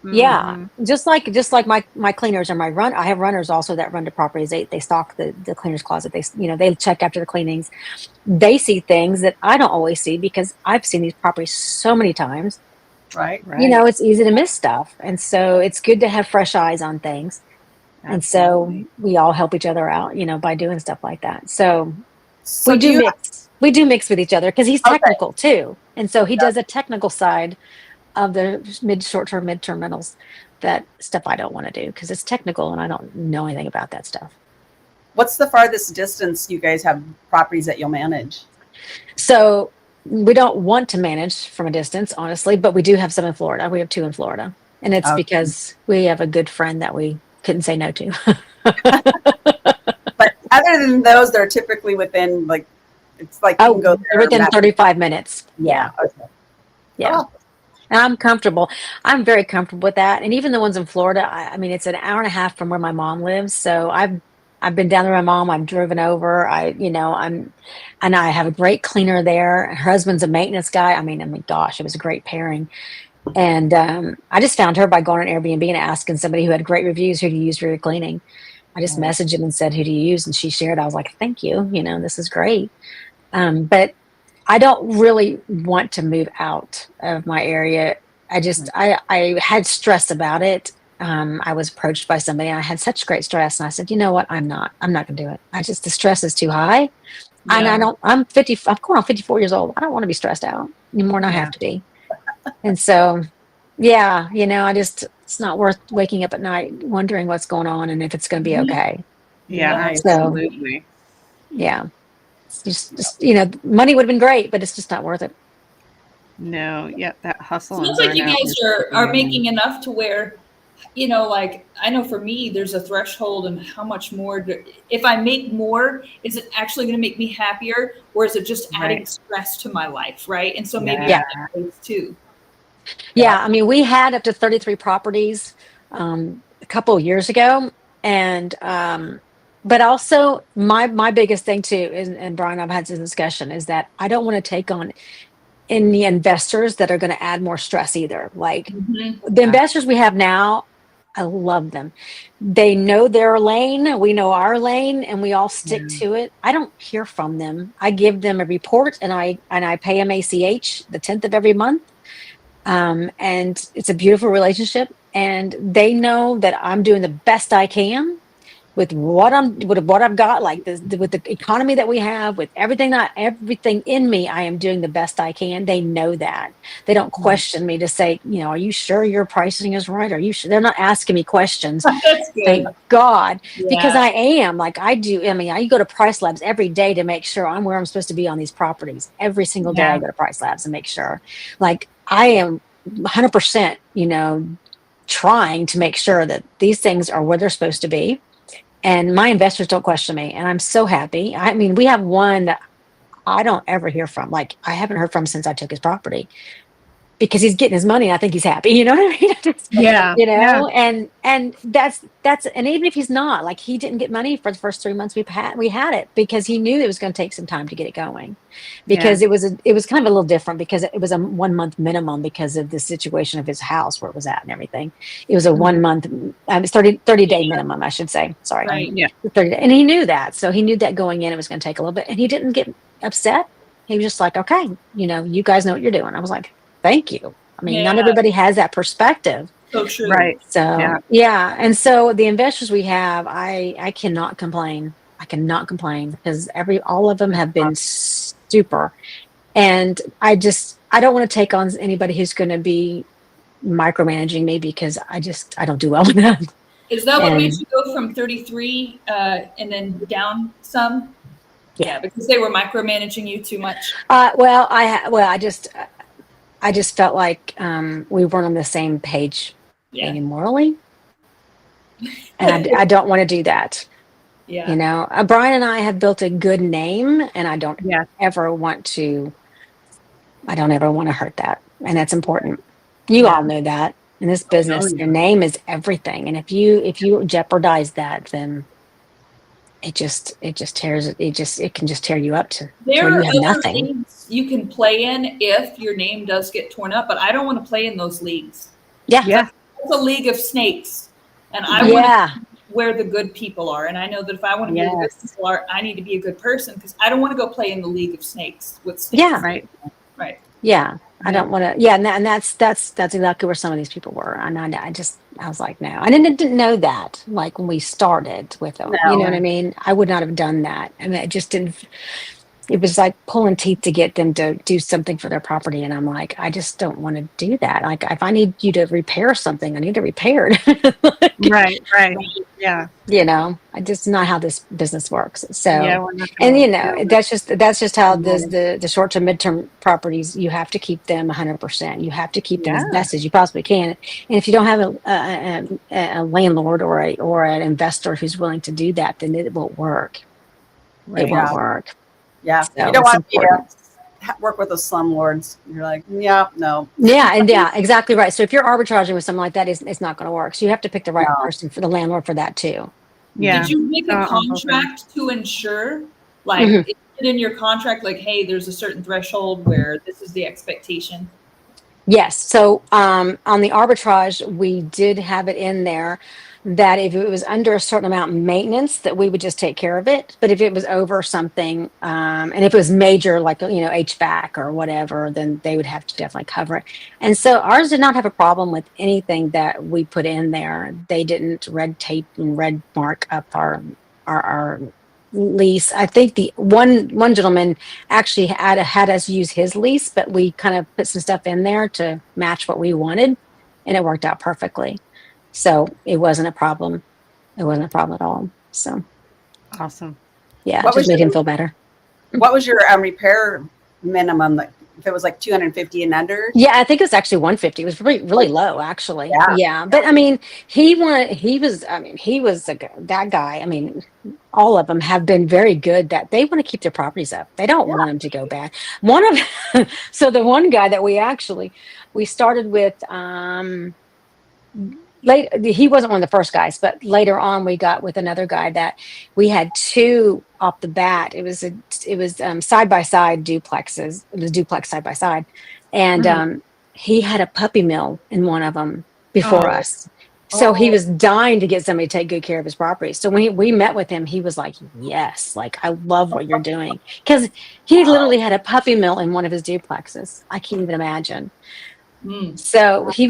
S3: Mm-hmm. Yeah. Just like my cleaners and I have runners also that run to properties. They stock the cleaner's closet. They check after the cleanings. They see things that I don't always see, because I've seen these properties so many times.
S2: Right.
S3: It's easy to miss stuff. And so it's good to have fresh eyes on things. Absolutely. And so we all help each other out, by doing stuff like that. So we do mix. We do mix with each other, because he's technical too. And so he does a technical side of the short-term, mid-term rentals, that stuff I don't want to do because it's technical and I don't know anything about that stuff.
S2: What's the farthest distance you guys have properties that you'll manage?
S3: So we don't want to manage from a distance, honestly, but we do have some in Florida. We have 2 in Florida, and it's because we have a good friend that we couldn't say no to.
S2: But other than those, they're typically within you can go there
S3: within 35 minutes. Yeah.
S2: Okay.
S3: Yeah. Oh. And I'm comfortable. I'm very comfortable with that. And even the ones in Florida, I mean, it's an hour and a half from where my mom lives. So I've I've been down there with my mom. I've driven over. And I have a great cleaner there. Her husband's a maintenance guy. I mean, gosh, it was a great pairing. And I just found her by going on Airbnb and asking somebody who had great reviews, who do you use for your cleaning? I just messaged him and said, who do you use? And she shared. I was like, thank you. This is great. But I don't really want to move out of my area. I had stress about it. I was approached by somebody and I had such great stress. And I said, you know what? I'm not going to do it. The stress is too high. Yeah. And I'm going on 54 years old. I don't want to be stressed out anymore than I have to be. And so, yeah, it's not worth waking up at night wondering what's going on and if it's going to be okay.
S1: Yeah, absolutely.
S3: Yeah. It's just money would have been great, but it's just not worth it.
S1: No, yeah, that hustle.
S4: Sounds like you guys are making enough to where, like I know for me, there's a threshold and how much more. If I make more, is it actually going to make me happier, or is it just adding stress to my life, right? And so maybe that too.
S3: Yeah, I mean, we had up to 33 properties a couple of years ago, and but also my biggest thing too is, and Brian, I've had this discussion, is that I don't want to take on any investors that are going to add more stress either. Like the investors we have now, I love them. They know their lane, we know our lane, and we all stick to it. I don't hear from them. I give them a report, and I pay them ACH the 10th of every month. And it's a beautiful relationship, and they know that I'm doing the best I can with what I've got, like with the economy that we have, with everything in me. I am doing the best I can. They know that. They don't question me to say, are you sure your pricing is right? Are you sure? They're not asking me questions.
S4: That's good.
S3: Thank God, because I am like I do. I mean, I go to Price Labs every day to make sure I'm where I'm supposed to be on these properties. Every single day I go to Price Labs and make sure, like I am 100%, trying to make sure that these things are where they're supposed to be. And my investors don't question me. And I'm so happy. I mean, we have one that I don't ever hear from. Like, I haven't heard from since I took his property, because he's getting his money. I think he's happy. You know what I mean? And that's, and even if he's not, like, he didn't get money for the first 3 months we had it, because he knew it was going to take some time to get it going, because it was kind of a little different, because it was a 1 month minimum because of the situation of his house, where it was at and everything. It was a 1 month, it's 30 day minimum, I should say. Sorry.
S4: Right.
S3: 30 day. And he knew that. So he knew that going in, it was going to take a little bit, and he didn't get upset. He was just like, okay, you guys know what you're doing. I was like, thank you. I mean, not everybody has that perspective.
S4: So true.
S1: Right.
S3: So, And so the investors we have, I cannot complain. I cannot complain, because all of them have been super. And I don't want to take on anybody who's going to be micromanaging me, because I don't do well with that.
S4: Is that what made you go from 33 and then down some? Yeah, because they were micromanaging you too much.
S3: I just felt like we weren't on the same page maybe morally. And I don't want to do that. Yeah. Brian and I have built a good name, and I don't ever want to hurt that. And that's important. You all know that in this business, your name is everything. And if you jeopardize that, then it can just tear you up to where you have nothing.
S4: Leagues you can play in if your name does get torn up, but I don't want to play in those leagues.
S3: Yeah.
S4: It's a league of snakes, and I want to be where the good people are. And I know that if I want to be where the good people are, I need to be a good person, because I don't want to go play in the league of snakes with snakes.
S3: Yeah.
S4: Right.
S3: Yeah. I don't want to. Yeah, and that's exactly where some of these people were. And I was like, no, I didn't know that. Like when we started with them, you know what I mean? I would not have done that, and it just didn't. It was like pulling teeth to get them to do something for their property, and I'm like, I just don't want to do that. Like, if I need you to repair something, I need it repaired.
S1: Right. Yeah.
S3: I just not how this business works. So, and that's just how the short term, midterm properties, you have to keep them 100%. You have to keep them as best as you possibly can. And if you don't have a landlord or an investor who's willing to do that, then it won't work. It won't work.
S2: Yeah, so you don't want to work with those slumlords. You're like, no.
S3: Yeah, exactly right. So if you're arbitraging with something like that, it's not going to work. So you have to pick the right person for the landlord for that too.
S1: Yeah.
S4: Did you make a
S1: I'm hoping.
S4: contract to ensure, like, is it in your contract, like, hey, there's a certain threshold where this is the expectation?
S3: Yes. So on the arbitrage, we did have it in there that if it was under a certain amount of maintenance, that we would just take care of it. But if it was over something, and if it was major, like, HVAC or whatever, then they would have to definitely cover it. And so ours did not have a problem with anything that we put in there. They didn't red tape and red mark up our lease. I think the one gentleman actually had us use his lease, but we kind of put some stuff in there to match what we wanted, and it worked out perfectly. So it wasn't a problem. It wasn't a problem at all. So
S1: Awesome.
S3: yeah,
S2: What
S3: it just
S2: was
S3: made him feel better.
S2: What was your repair minimum? Like if it was like 250 and under?
S3: Yeah, I think it was actually 150. It was really low, actually.
S2: Yeah.
S3: But I mean, that guy. I mean, all of them have been very good that they want to keep their properties up. They don't want them to go bad. So the one guy that we started with, he wasn't one of the first guys, but later on we got with another guy that we had two off the bat. It was side by side duplexes. It was duplex side by side, and he had a puppy mill in one of them before us. So he was dying to get somebody to take good care of his property. So when we met with him, he was like, "Yes, like I love what you're doing," because he literally had a puppy mill in one of his duplexes. I can't even imagine. So he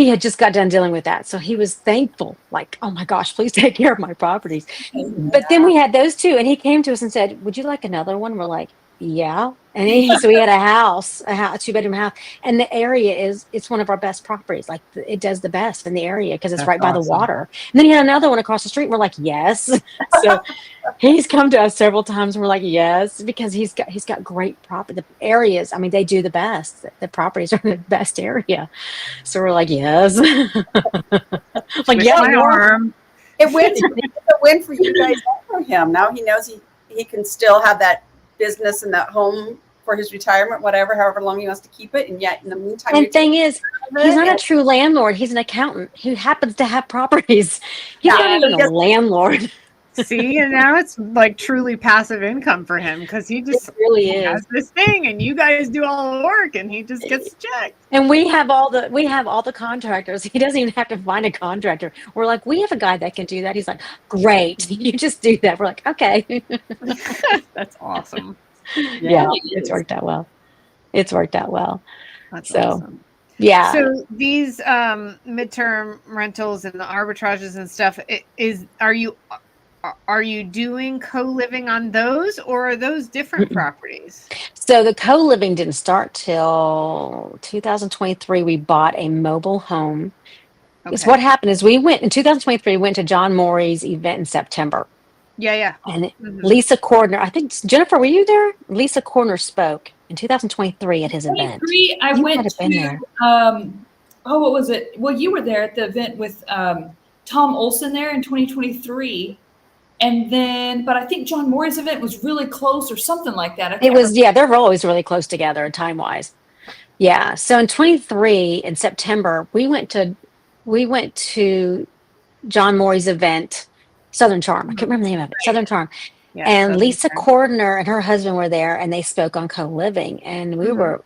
S3: had just got done dealing with that. So he was thankful, like, "Oh my gosh, please take care of my properties." But then we had those two, and he came to us and said, "Would you like another one?" We're like, "Yeah." And so we had a 2-bedroom house, and the area it's one of our best properties. Like it does the best in the area because it's right by the water. And then he had another one across the street. And we're like, "Yes." So he's come to us several times, and we're like, "Yes," because he's got great property. The areas, I mean, they do the best. The properties are the best area. So we're like, "Yes." Like, yeah,
S1: my arm.
S2: It's a win for you guys and for him. Now he knows he can still have that business and that home for his retirement, however long he wants to keep it. And yet in the meantime,
S3: and thing is, he's not a true landlord. He's an accountant who happens to have properties. He's not even a landlord.
S1: See, and now it's like truly passive income for him because he
S3: really
S1: has this thing, and you guys do all the work, and he just gets the check.
S3: And we have all the contractors. He doesn't even have to find a contractor. We're like, we have a guy that can do that. He's like, great, you just do that. We're like, okay.
S1: That's awesome.
S3: Yeah, it's worked out well. That's awesome. Yeah.
S1: So these midterm rentals and the arbitrages and stuff, are you doing co-living on those, or are those different properties?
S3: So the co-living didn't start till 2023. We bought a mobile home. Because what happened is we went in 2023, went to John Morey's event in September.
S1: Yeah.
S3: And Lisa Cordner, I think, Jennifer, were you there? Lisa Cordner spoke in 2023 at his event.
S4: I went to, what was it? Well, you were there at the event with Tom Olson there in 2023. And then, but I think John Morey's event was really close or something like that.
S3: It was, they're always really close together time-wise. Yeah. So in 23, in September, we went to John Morey's event, Southern Charm. I can't remember the name of it. Southern Charm. Yeah, and Lisa Cordner and her husband were there, and they spoke on co-living. And we were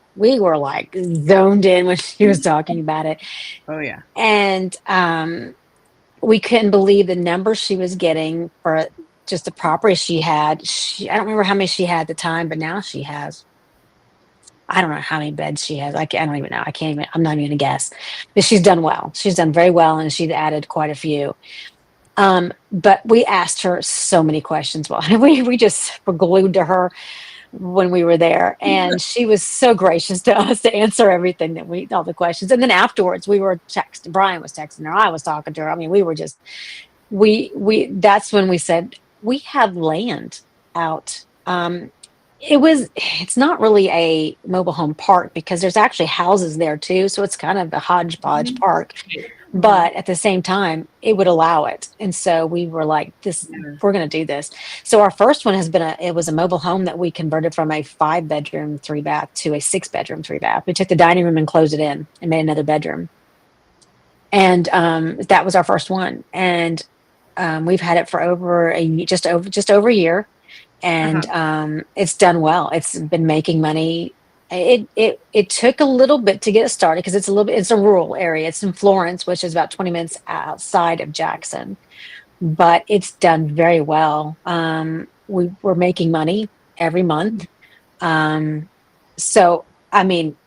S3: like zoned in when she was talking about it.
S1: Oh yeah.
S3: And we couldn't believe the numbers she was getting for just the property she had. I don't remember how many she had at the time, but now she has, I don't know how many beds she has. I don't even know. I'm not even going to guess. But she's done well. She's done very well, and she's added quite a few. But we asked her so many questions. Well, we just were glued to her when we were there, and she was so gracious to us to answer everything all the questions. And then afterwards we were texting, Brian was texting her, I was talking to her. I mean, we were just, that's when we said, we have land out. It's not really a mobile home park because there's actually houses there too. So it's kind of a hodgepodge park, but at the same time, it would allow it. And so we were like, we're going to do this. So our first one it was a mobile home that we converted from a 5-bedroom, 3-bath to a 6-bedroom, 3-bath. We took the dining room and closed it in and made another bedroom. And that was our first one. And We've had it for just over a year, and it's done well. It's been making money. It took a little bit to get it started because it's a rural area. It's in Florence, which is about 20 minutes outside of Jackson, but it's done very well. We're making money every month. So I mean,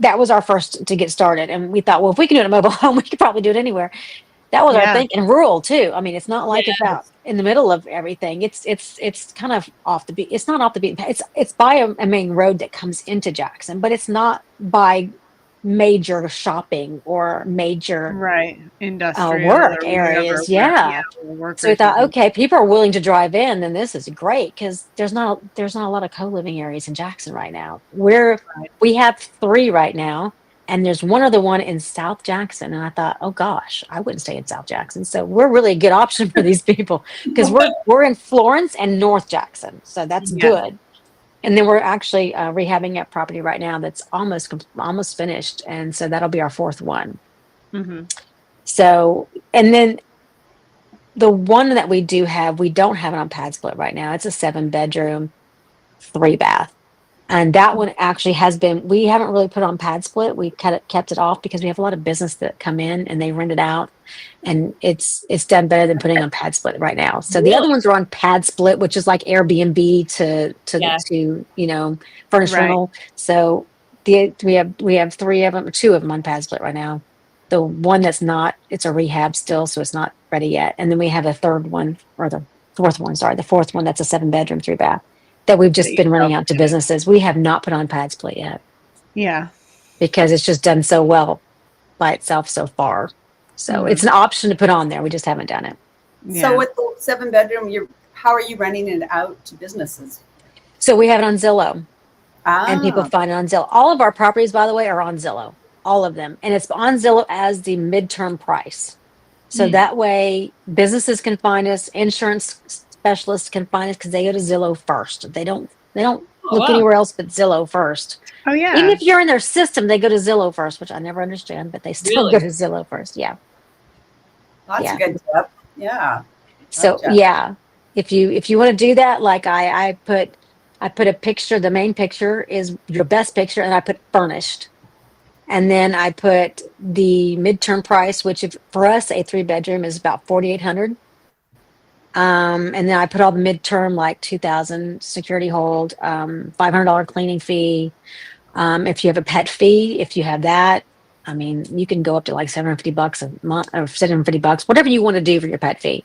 S3: that was our first to get started, and we thought, well, if we can do it in a mobile home, we could probably do it anywhere. That was our thinking. Rural too. I mean, it's not like it's out in the middle of everything. It's kind of off the beat. It's not off the beat. It's by a main road that comes into Jackson, but it's not by major shopping or major
S1: industrial
S3: work areas. So we thought, okay, people are willing to drive in, then this is great because there's not a lot of co-living areas in Jackson right now. We have 3 right now. And there's one other one in South Jackson. And I thought, oh gosh, I wouldn't stay in South Jackson. So we're really a good option for these people because we're in Florence and North Jackson. So that's good. And then we're actually rehabbing that property right now that's almost finished. And so that'll be our 4th one. So, and then the one that we don't have it on pad split right now. It's a 7-bedroom, 3-bath. And that one actually we haven't really put on pad split. We kept it off because we have a lot of business that come in and they rent it out, and it's done better than putting on pad split right now. So the other ones are on pad split, which is like Airbnb to furnished rental. So we have 3 of them, 2 of them on pad split right now. The one that's not, it's a rehab still, so it's not ready yet. And then we have a 4th one that's a 7-bedroom, 3-bath. That we've just been running out to businesses. We have not put on pad split yet.
S1: Yeah.
S3: Because it's just done so well by itself so far. So it's an option to put on there. We just haven't done it.
S2: Yeah. So with the 7-bedroom, how are you renting it out to businesses?
S3: So we have it on Zillow. And people find it on Zillow. All of our properties, by the way, are on Zillow. All of them. And it's on Zillow as the midterm price. So that way businesses can find us, insurance specialists can find us because they go to Zillow first. They don't look anywhere else but Zillow first.
S1: Oh yeah.
S3: Even if you're in their system, they go to Zillow first, which I never understand, but they still go to Zillow first. Yeah.
S2: That's a good tip. Yeah.
S3: So if you want to do that, like I put a picture, the main picture is your best picture, and I put furnished. And then I put the midterm price, which for us, a 3-bedroom is about $4,800. And then I put all the midterm, like $2,000 security hold, $500 cleaning fee. If you have a pet fee, if you have that, I mean, you can go up to like $750 a month or $750, whatever you want to do for your pet fee.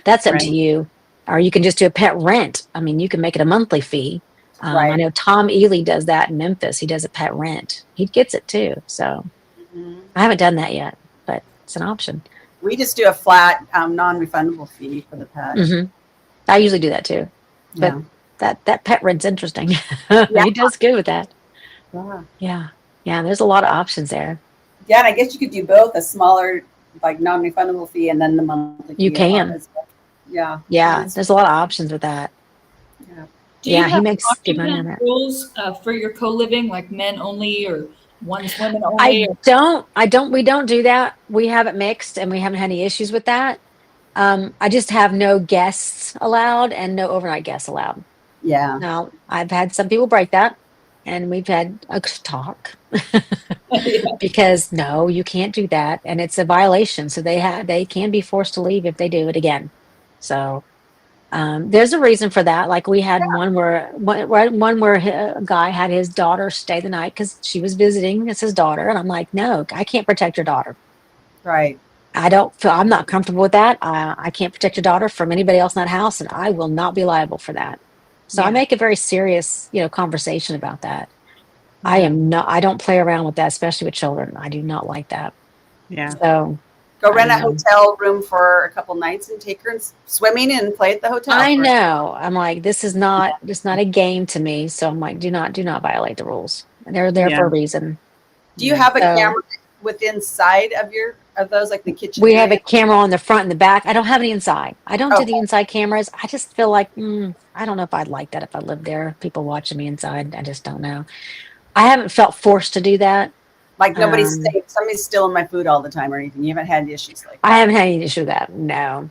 S3: That's up to you. Or you can just do a pet rent. I mean, you can make it a monthly fee. I know Tom Ely does that in Memphis. He does a pet rent. He gets it too. So I haven't done that yet, but it's an option.
S2: We just do a flat, non-refundable fee for the pet.
S3: I usually do that too, but that pet rent's interesting. He does good with that. Yeah. There's a lot of options there.
S2: Yeah, and I guess you could do both, a smaller, like non-refundable fee, and then the monthly fee.
S3: You can. Yeah. There's a lot of options with that.
S4: Yeah.
S3: He makes good money on that.
S4: Rules for your co-living, like men only or one's women only?
S3: We don't do that. We have it mixed and we haven't had any issues with that. I just have no guests allowed and no overnight guests allowed.
S2: Yeah.
S3: Now, I've had some people break that and we've had a talk because no, you can't do that. And it's a violation. So they can be forced to leave if they do it again. So there's a reason for that. Like we had one where a guy had his daughter stay the night because she was visiting. It's his daughter, and I'm like, no, I can't protect your daughter.
S2: Right.
S3: I'm not comfortable with that. I can't protect your daughter from anybody else in that house, and I will not be liable for that. So I make a very serious, conversation about that. I don't play around with that, especially with children. I do not like that.
S1: Yeah.
S3: So.
S2: Go rent a hotel room for a couple nights and take her swimming and play at the hotel.
S3: I know. I'm like, this is not a game to me. So I'm like, do not violate the rules. They're there for a reason.
S2: Do you have a camera within side of those, like the kitchen?
S3: We have a camera on the front and the back. I don't have any inside. I don't do the inside cameras. I just feel like, I don't know if I'd like that if I lived there. People watching me inside. I just don't know. I haven't felt forced to do that.
S2: Like somebody's stealing my food all the time or anything. You haven't had issues like that?
S3: I haven't had any issue with that. No.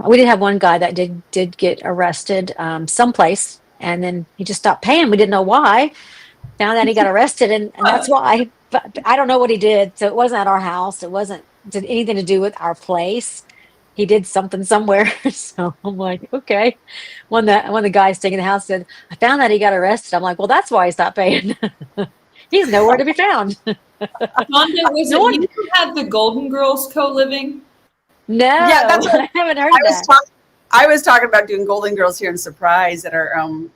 S3: We did have one guy that did get arrested someplace, and then he just stopped paying. We didn't know why. Found out he got arrested, and that's why. But I don't know what he did. So it wasn't at our house. It wasn't did anything to do with our place. He did something somewhere. So I'm like, okay. When the guy staying in the house said, I found out he got arrested. I'm like, well, that's why he stopped paying. He's nowhere to be found.
S4: Wanda, was it you who had the Golden Girls co-living?
S3: No,
S2: Yeah, that's what
S3: I haven't heard of that.
S2: I was talking about doing Golden Girls here in Surprise at our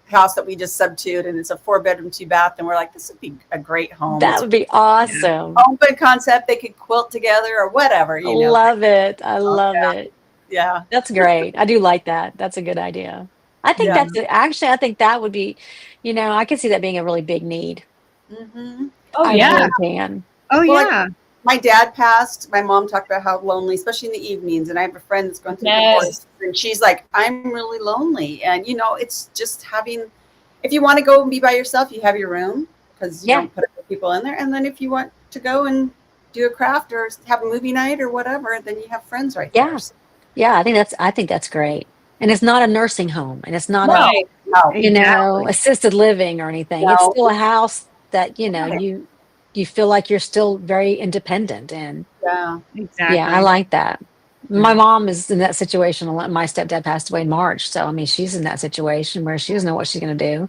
S2: house that we just subtoed, and it's a 4-bedroom, 2-bath, and we're like, this would be a great home.
S3: That would be awesome.
S2: Open concept. They could quilt together or whatever. You know.
S3: Love it. I love it.
S2: Yeah,
S3: that's great. I do like that. That's a good idea. I think I think that would be, I could see that being a really big need.
S2: Mm-hmm.
S4: Oh,
S3: I
S4: yeah.
S3: really can.
S1: Oh, yeah.
S2: Like, my dad passed. My mom talked about how lonely, especially in the evenings. And I have a friend that's going through divorce, and she's like, I'm really lonely. And, it's just if you want to go and be by yourself, you have your room because you don't put other people in there. And then if you want to go and do a craft or have a movie night or whatever, then you have friends right there.
S3: Yeah, I think that's great. And it's not a nursing home, and it's not assisted living or anything.
S2: No.
S3: It's still a house that, you feel like you're still very independent. And
S2: yeah, exactly.
S3: Yeah, I like that. My mom is in that situation. My stepdad passed away in March. So, she's in that situation where she doesn't know what she's going to do.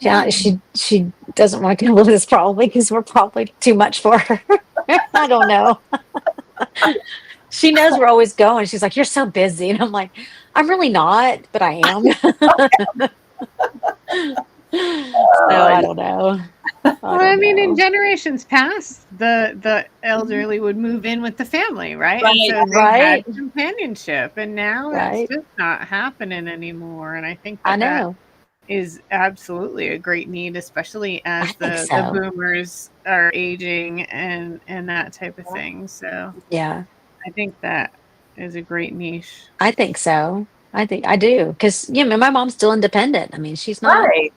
S3: Yeah, she doesn't want to come with us probably because we're probably too much for her. I don't know. She knows we're always going. She's like, you're so busy. And I'm like, I'm really not, but I am. I don't know.
S1: In generations past, the elderly would move in with the family, right?
S4: Right,
S1: and so they had companionship, and now it's just not happening anymore. And I think that is absolutely a great need, especially as the boomers are aging and that type of thing. So
S3: yeah,
S1: I think that is a great niche.
S3: I think so. I do because my mom's still independent. She's not. Right.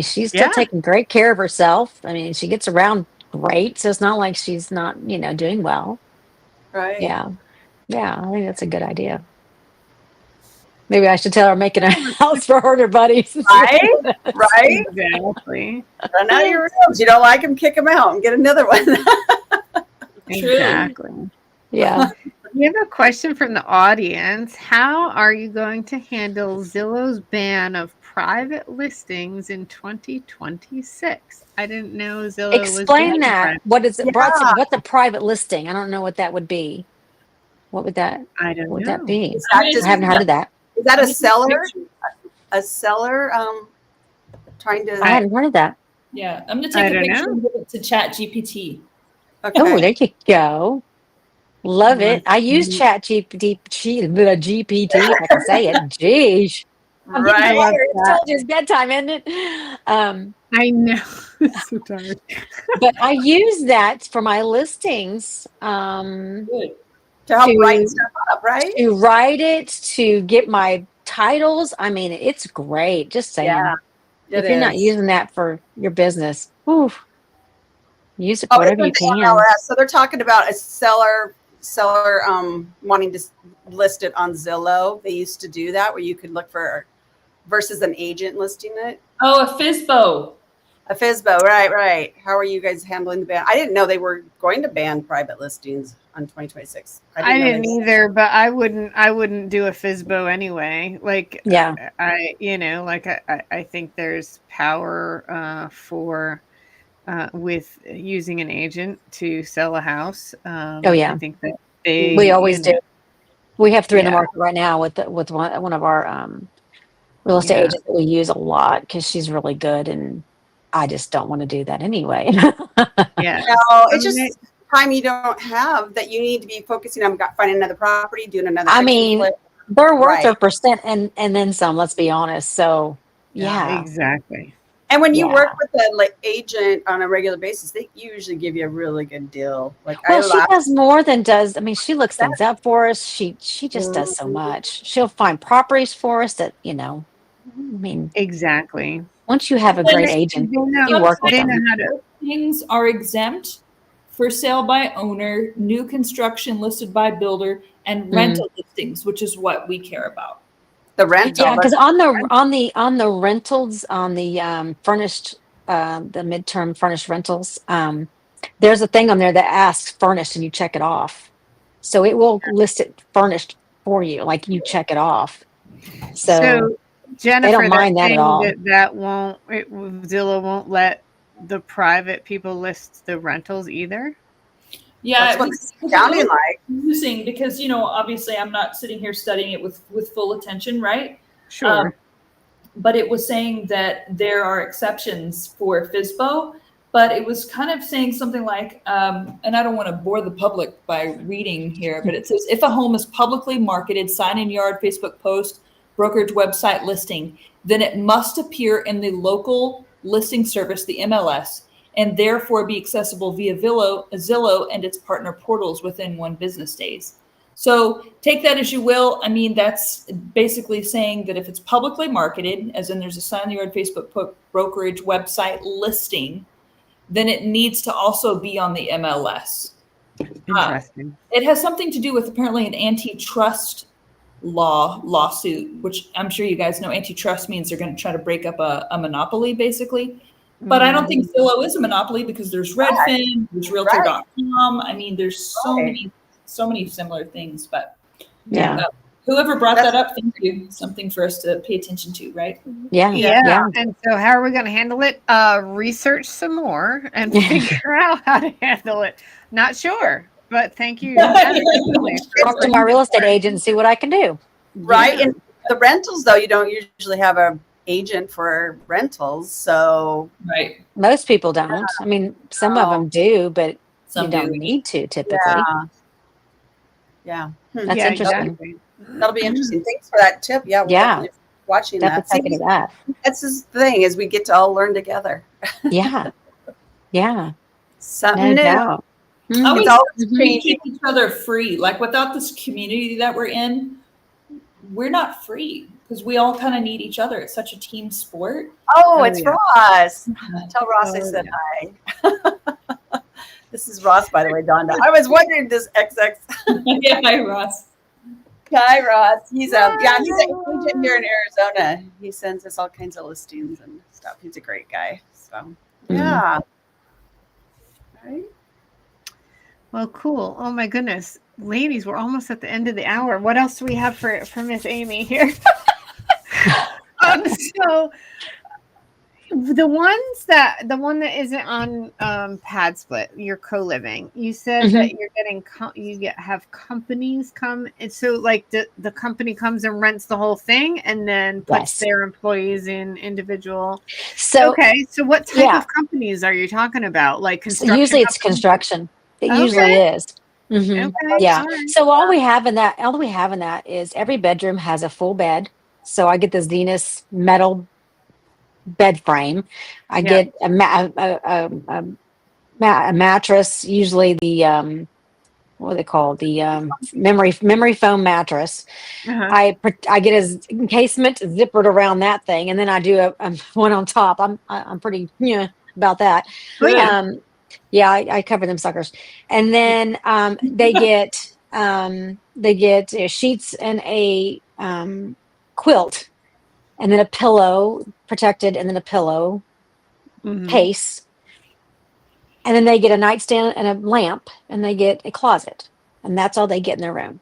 S3: She's still taking great care of herself. She gets around great, so it's not like she's not, doing well.
S2: Right.
S3: Yeah. Yeah, I think that's a good idea. Maybe I should tell her making a house for her and her buddies.
S2: Right? Right?
S1: Exactly.
S2: Run out of your rooms. You don't like them, kick them out and get another one.
S1: Exactly.
S3: Yeah.
S1: We have a question from the audience. How are you going to handle Zillow's ban of private listings in 2026? I didn't know Zillow
S3: Explain that. What is it? Yeah. What's a private listing? I don't know what that would be. What would that?
S1: I don't know.
S3: Would that be?
S2: I
S3: haven't heard of that.
S2: Is that a seller? A seller trying to?
S3: I hadn't heard of that.
S4: Yeah, I'm gonna take a picture and give it to Chat GPT.
S2: Okay.
S3: Oh, there you go. Love it. I use Chat GPT. If I can say it. Jeez.
S2: Right.
S3: I told you it's bedtime, isn't it?
S1: I know. So tired.
S3: But I use that for my listings.
S2: Good. To help write stuff up, right?
S3: To write it, to get my titles. It's great. Just saying. Yeah, if you're not using that for your business, use it for whatever you can.
S2: So they're talking about a seller wanting to list it on Zillow. They used to do that where you could look for versus an agent listing it.
S4: Oh, a FSBO.
S2: A FSBO, right. How are you guys handling the ban? I didn't know they were going to ban private listings on 2026.
S1: I didn't either, but I wouldn't do a FSBO anyway. Like, I think there's power for with using an agent to sell a house. I think that
S3: we always do. We have 3 in the market right now with one of our real estate agents that we use a lot because she's really good, and I just don't want to do that anyway.
S2: Yeah, no, it's just time you don't have that you need to be focusing on finding another property, doing another.
S3: They're worth a percent and then some. Let's be honest. So yeah,
S1: exactly.
S2: And when you work with an agent on a regular basis, they usually give you a really good deal.
S3: She does more than does. She looks things up for us. She just does so much. She'll find properties for us that,
S1: exactly.
S3: Once you have a great agent, you work with them.
S4: listings are exempt: for sale by owner, new construction listed by builder, and rental listings, which is what we care about.
S2: The rental.
S3: Yeah, because on the rentals, on the furnished, the midterm furnished rentals, there's a thing on there that asks furnished, and you check it off. So it will list it furnished for you, like you check it off. So
S1: Jennifer,
S3: they don't mind that at all.
S1: Zillow won't let the private people list the rentals either.
S4: Yeah,
S2: that's what it's sounding like.
S4: Confusing because, you know, obviously I'm not sitting here studying it with full attention, right?
S1: Sure.
S4: But it was saying that there are exceptions for FSBO, but it was kind of saying something like, and I don't want to bore the public by reading here, but it says, if a home is publicly marketed, sign in yard, Facebook post, brokerage website listing, then it must appear in the local listing service, the MLS, and therefore be accessible via Zillow and its partner portals within 1 business days. So take that as you will. I mean, that's basically saying that if it's publicly marketed, as in there's a sign in the yard Facebook brokerage website listing, then it needs to also be on the MLS.
S1: Interesting.
S4: It has something to do with apparently an antitrust lawsuit, which I'm sure you guys know. Antitrust means they're going to try to break up a monopoly, basically. But I don't think Zillow is a monopoly because there's Redfin, there's Realtor.com. I mean, there's so many similar things. But whoever brought that up, thank you. Something for us to pay attention to, right?
S1: Yeah. And so how are we going to handle it? Research some more and figure out how to handle it. Not sure, but thank you.
S3: Talk to my real estate agent and see what I can do.
S2: Right. And the rentals, though, you don't usually have a agent for rentals, so
S3: most people don't. I mean, some of them do, but you don't need to typically.
S2: That's
S3: interesting.
S2: That'll be interesting. Thanks for that tip. We'll definitely watching that. That's the thing, is we get to all learn together. Something new.
S3: Doubt.
S4: It's always keep each other free. Like without this community that we're in, we're not free. Because we all kind of need each other. It's such a team sport.
S2: It's Ross. Tell Ross I said hi. This is Ross, by the way, Donda. I was wondering this XX.
S4: Hi, Ross.
S2: Hi, Ross. He's an agent here in Arizona. He sends us all kinds of listings and stuff. He's a great guy. So Right.
S1: Well, cool. Oh my goodness. Ladies, we're almost at the end of the hour. What else do we have for Miss Amy here? So the one that isn't on pad split, your co-living, you said that you're getting have companies come, and so like the company comes and rents the whole thing and then puts their employees in individual. So what type of companies are you talking about? Like construction?
S3: Usually it's construction. It usually is. So all we have in that is every bedroom has a full bed. So I get the Zenith metal bed frame. I get a mattress, usually the what are they called? The memory foam mattress. I get a encasement zippered around that thing, and then I do a one on top. I'm pretty about that. I cover them suckers, and then they get sheets and a quilt, and then a pillow protected, and then a pillow case, and then they get a nightstand and a lamp, and they get a closet, and that's all they get in their room.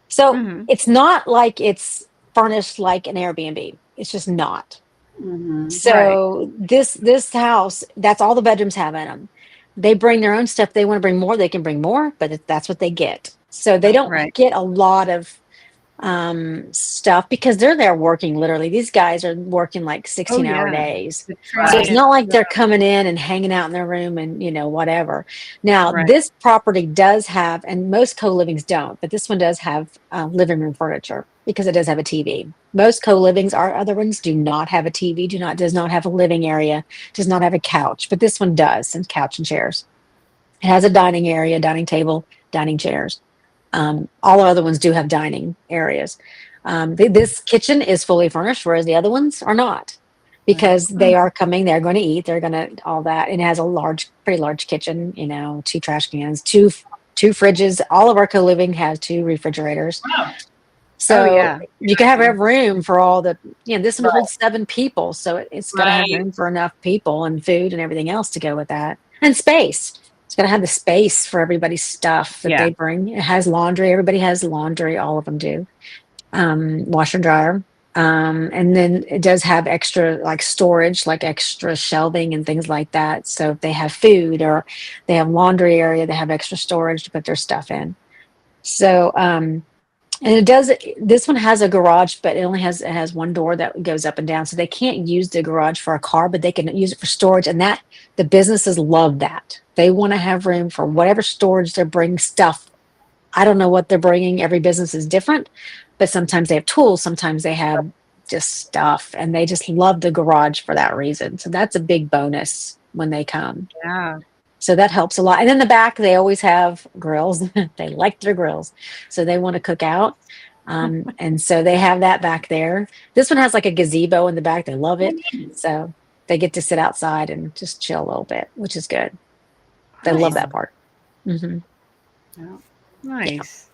S3: So it's not like it's furnished like an Airbnb. It's just not. So this house, that's all the bedrooms have in them. They bring their own stuff. They want to bring more, they can bring more, but that's what they get. So they don't get a lot of stuff because they're there working literally. These guys are working like 16-hour days. So it's not like they're coming in and hanging out in their room and whatever. Now this property does have, and most co-livings don't, but this one does have living room furniture because it does have a TV. Most co-livings, our other ones do not have a TV, does not have a living area, does not have a couch, but this one does, and couch and chairs. It has a dining area, dining table, dining chairs. All our other ones do have dining areas. This kitchen is fully furnished, whereas the other ones are not. because they are coming, they're going to eat, they're going to all that. And it has a pretty large kitchen, 2 trash cans, two fridges. All of our co-living has 2 refrigerators.
S4: Wow.
S3: So you can have room for all the, this one holds 7 people. So it's got to have room for enough people and food and everything else to go with that. And space. It's got to have the space for everybody's stuff that they bring. It has laundry. Everybody has laundry. All of them do. Washer and dryer. And then it does have extra like storage, like extra shelving and things like that. So if they have food or they have laundry area, they have extra storage to put their stuff in. So, and this one has a garage, but it has one door that goes up and down. So they can't use the garage for a car, but they can use it for storage. And the businesses love that. They want to have room for whatever storage they're bringing stuff. I don't know what they're bringing. Every business is different, but sometimes they have tools. Sometimes they have just stuff, and they just love the garage for that reason. So that's a big bonus when they come.
S1: Yeah.
S3: So that helps a lot. And in the back, they always have grills. They like their grills. So they want to cook out. And so they have that back there. This one has like a gazebo in the back. They love it. So they get to sit outside and just chill a little bit, which is good. They love that part. Mm-hmm.
S2: Yeah.
S1: Nice.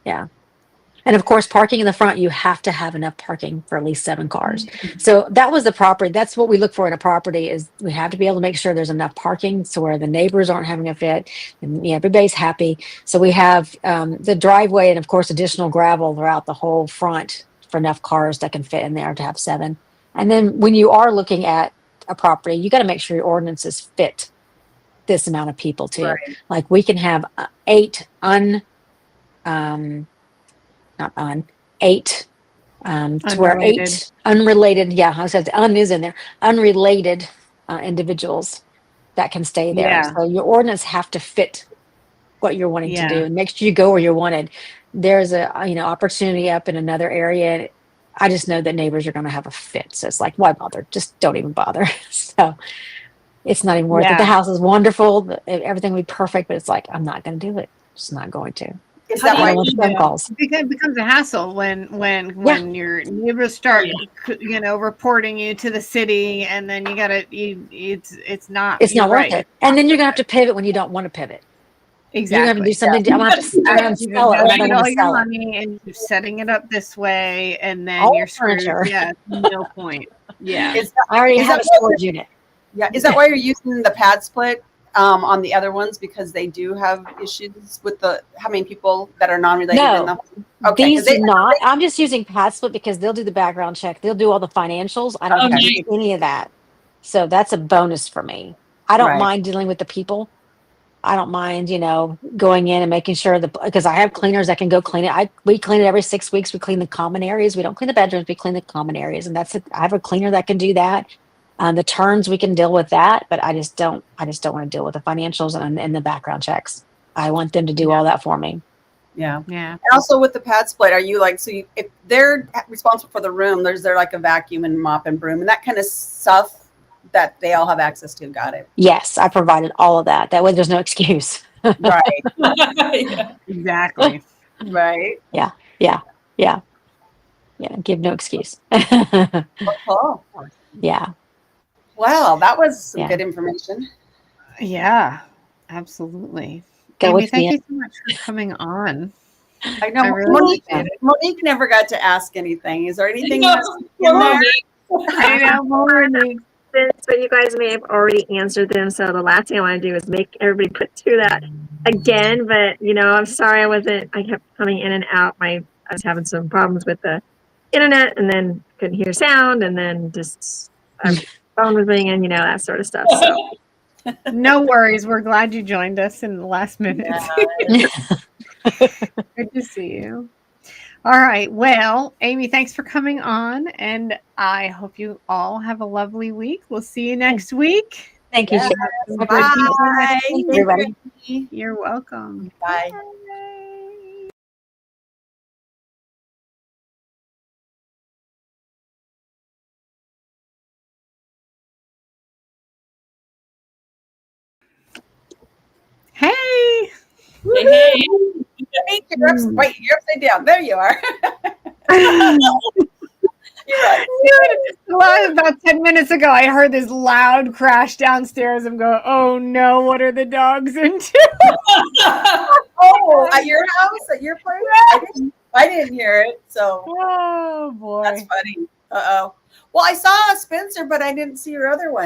S3: Yeah. And of course, parking in the front, you have to have enough parking for at least 7 cars. So that was the property. That's what we look for in a property is we have to be able to make sure there's enough parking so where the neighbors aren't having a fit and everybody's happy. So we have the driveway and of course, additional gravel throughout the whole front for enough cars that can fit in there to have 7. And then when you are looking at a property, you got to make sure your ordinances fit this amount of people too.
S2: Right.
S3: Like we can have 8 to where 8 unrelated. Yeah, I said is in there. Unrelated individuals that can stay there.
S1: Yeah.
S3: So your ordinance have to fit what you're wanting to do.
S1: Yeah.
S3: And make sure you go where you're wanted. There's a opportunity up in another area. I just know that neighbors are going to have a fit. So it's like, why bother? Just don't even bother. So it's not even worth it. The house is wonderful. Everything will be perfect, but it's like, I'm not going to do it. Just not going to.
S2: Is that why
S3: phone calls?
S1: It becomes a hassle when your neighbors start, reporting you to the city, and then you gotta, it's not
S3: worth it. And then you're gonna have to pivot when you don't want to pivot.
S1: Exactly.
S3: You're gonna have to do something. I'm gonna have to sit around and sell it.
S1: All your money and you're setting it up this way, and then
S3: All
S1: you're screwed.
S3: furniture.
S1: Yeah, no point. Yeah.
S3: I already have a storage unit.
S2: Yeah. Is that why you're using the pad split on the other ones, because they do have issues with how many people that are non-related in the home? Okay,
S3: these do not. I'm just using pad split because they'll do the background check. They'll do all the financials. I don't have to do any of that. So that's a bonus for me. I don't mind dealing with the people. I don't mind, going in and making sure because I have cleaners that can go clean it. We clean it every 6 weeks. We clean the common areas. We don't clean the bedrooms. We clean the common areas, and that's it. I have a cleaner that can do that. The turns, we can deal with that, but I just don't want to deal with the financials and the background checks. I want them to do all that for me.
S2: Yeah.
S1: Yeah.
S2: And also with the pad split, are you like, if they're responsible for the room, there's like a vacuum and mop and broom and that kind of stuff that they all have access to. Got it.
S3: Yes. I provided all of that. That way there's no excuse.
S2: Right.
S4: Yeah.
S1: Exactly.
S2: Right.
S3: Yeah. Give no excuse.
S2: Cool.
S3: Yeah.
S2: Wow. That was some good information.
S1: Yeah, absolutely.
S3: Go
S1: Amy,
S3: with
S1: thank
S3: me.
S1: you so much for coming on.
S2: I know.
S1: I really
S2: Monique never got to ask anything. Is there anything
S4: No,
S2: else in there?
S1: I know, Monique.
S5: But you guys may have already answered them. So the last thing I want to do is make everybody put through that again. But I'm sorry I kept coming in and out. I was having some problems with the internet, and then couldn't hear sound, and then just phone was ringing, that sort of stuff. So
S1: No worries. We're glad you joined us in the last minute. Good to see you. All right. Well, Amy, thanks for coming on, and I hope you all have a lovely week. We'll see you next week.
S3: Thank you.
S2: Yeah.
S3: Sharon.
S2: Bye.
S3: Thank you, everybody.
S1: You're welcome.
S2: Bye.
S1: Hey.
S4: Hey.
S2: You're upside down. There you are.
S1: About 10 minutes ago, I heard this loud crash downstairs. I'm going, oh no, what are the dogs into?
S2: Oh, at your house, at your place? I didn't hear it. So,
S1: oh boy,
S2: that's funny. Uh-oh. Well, I saw Spencer, but I didn't see your other one.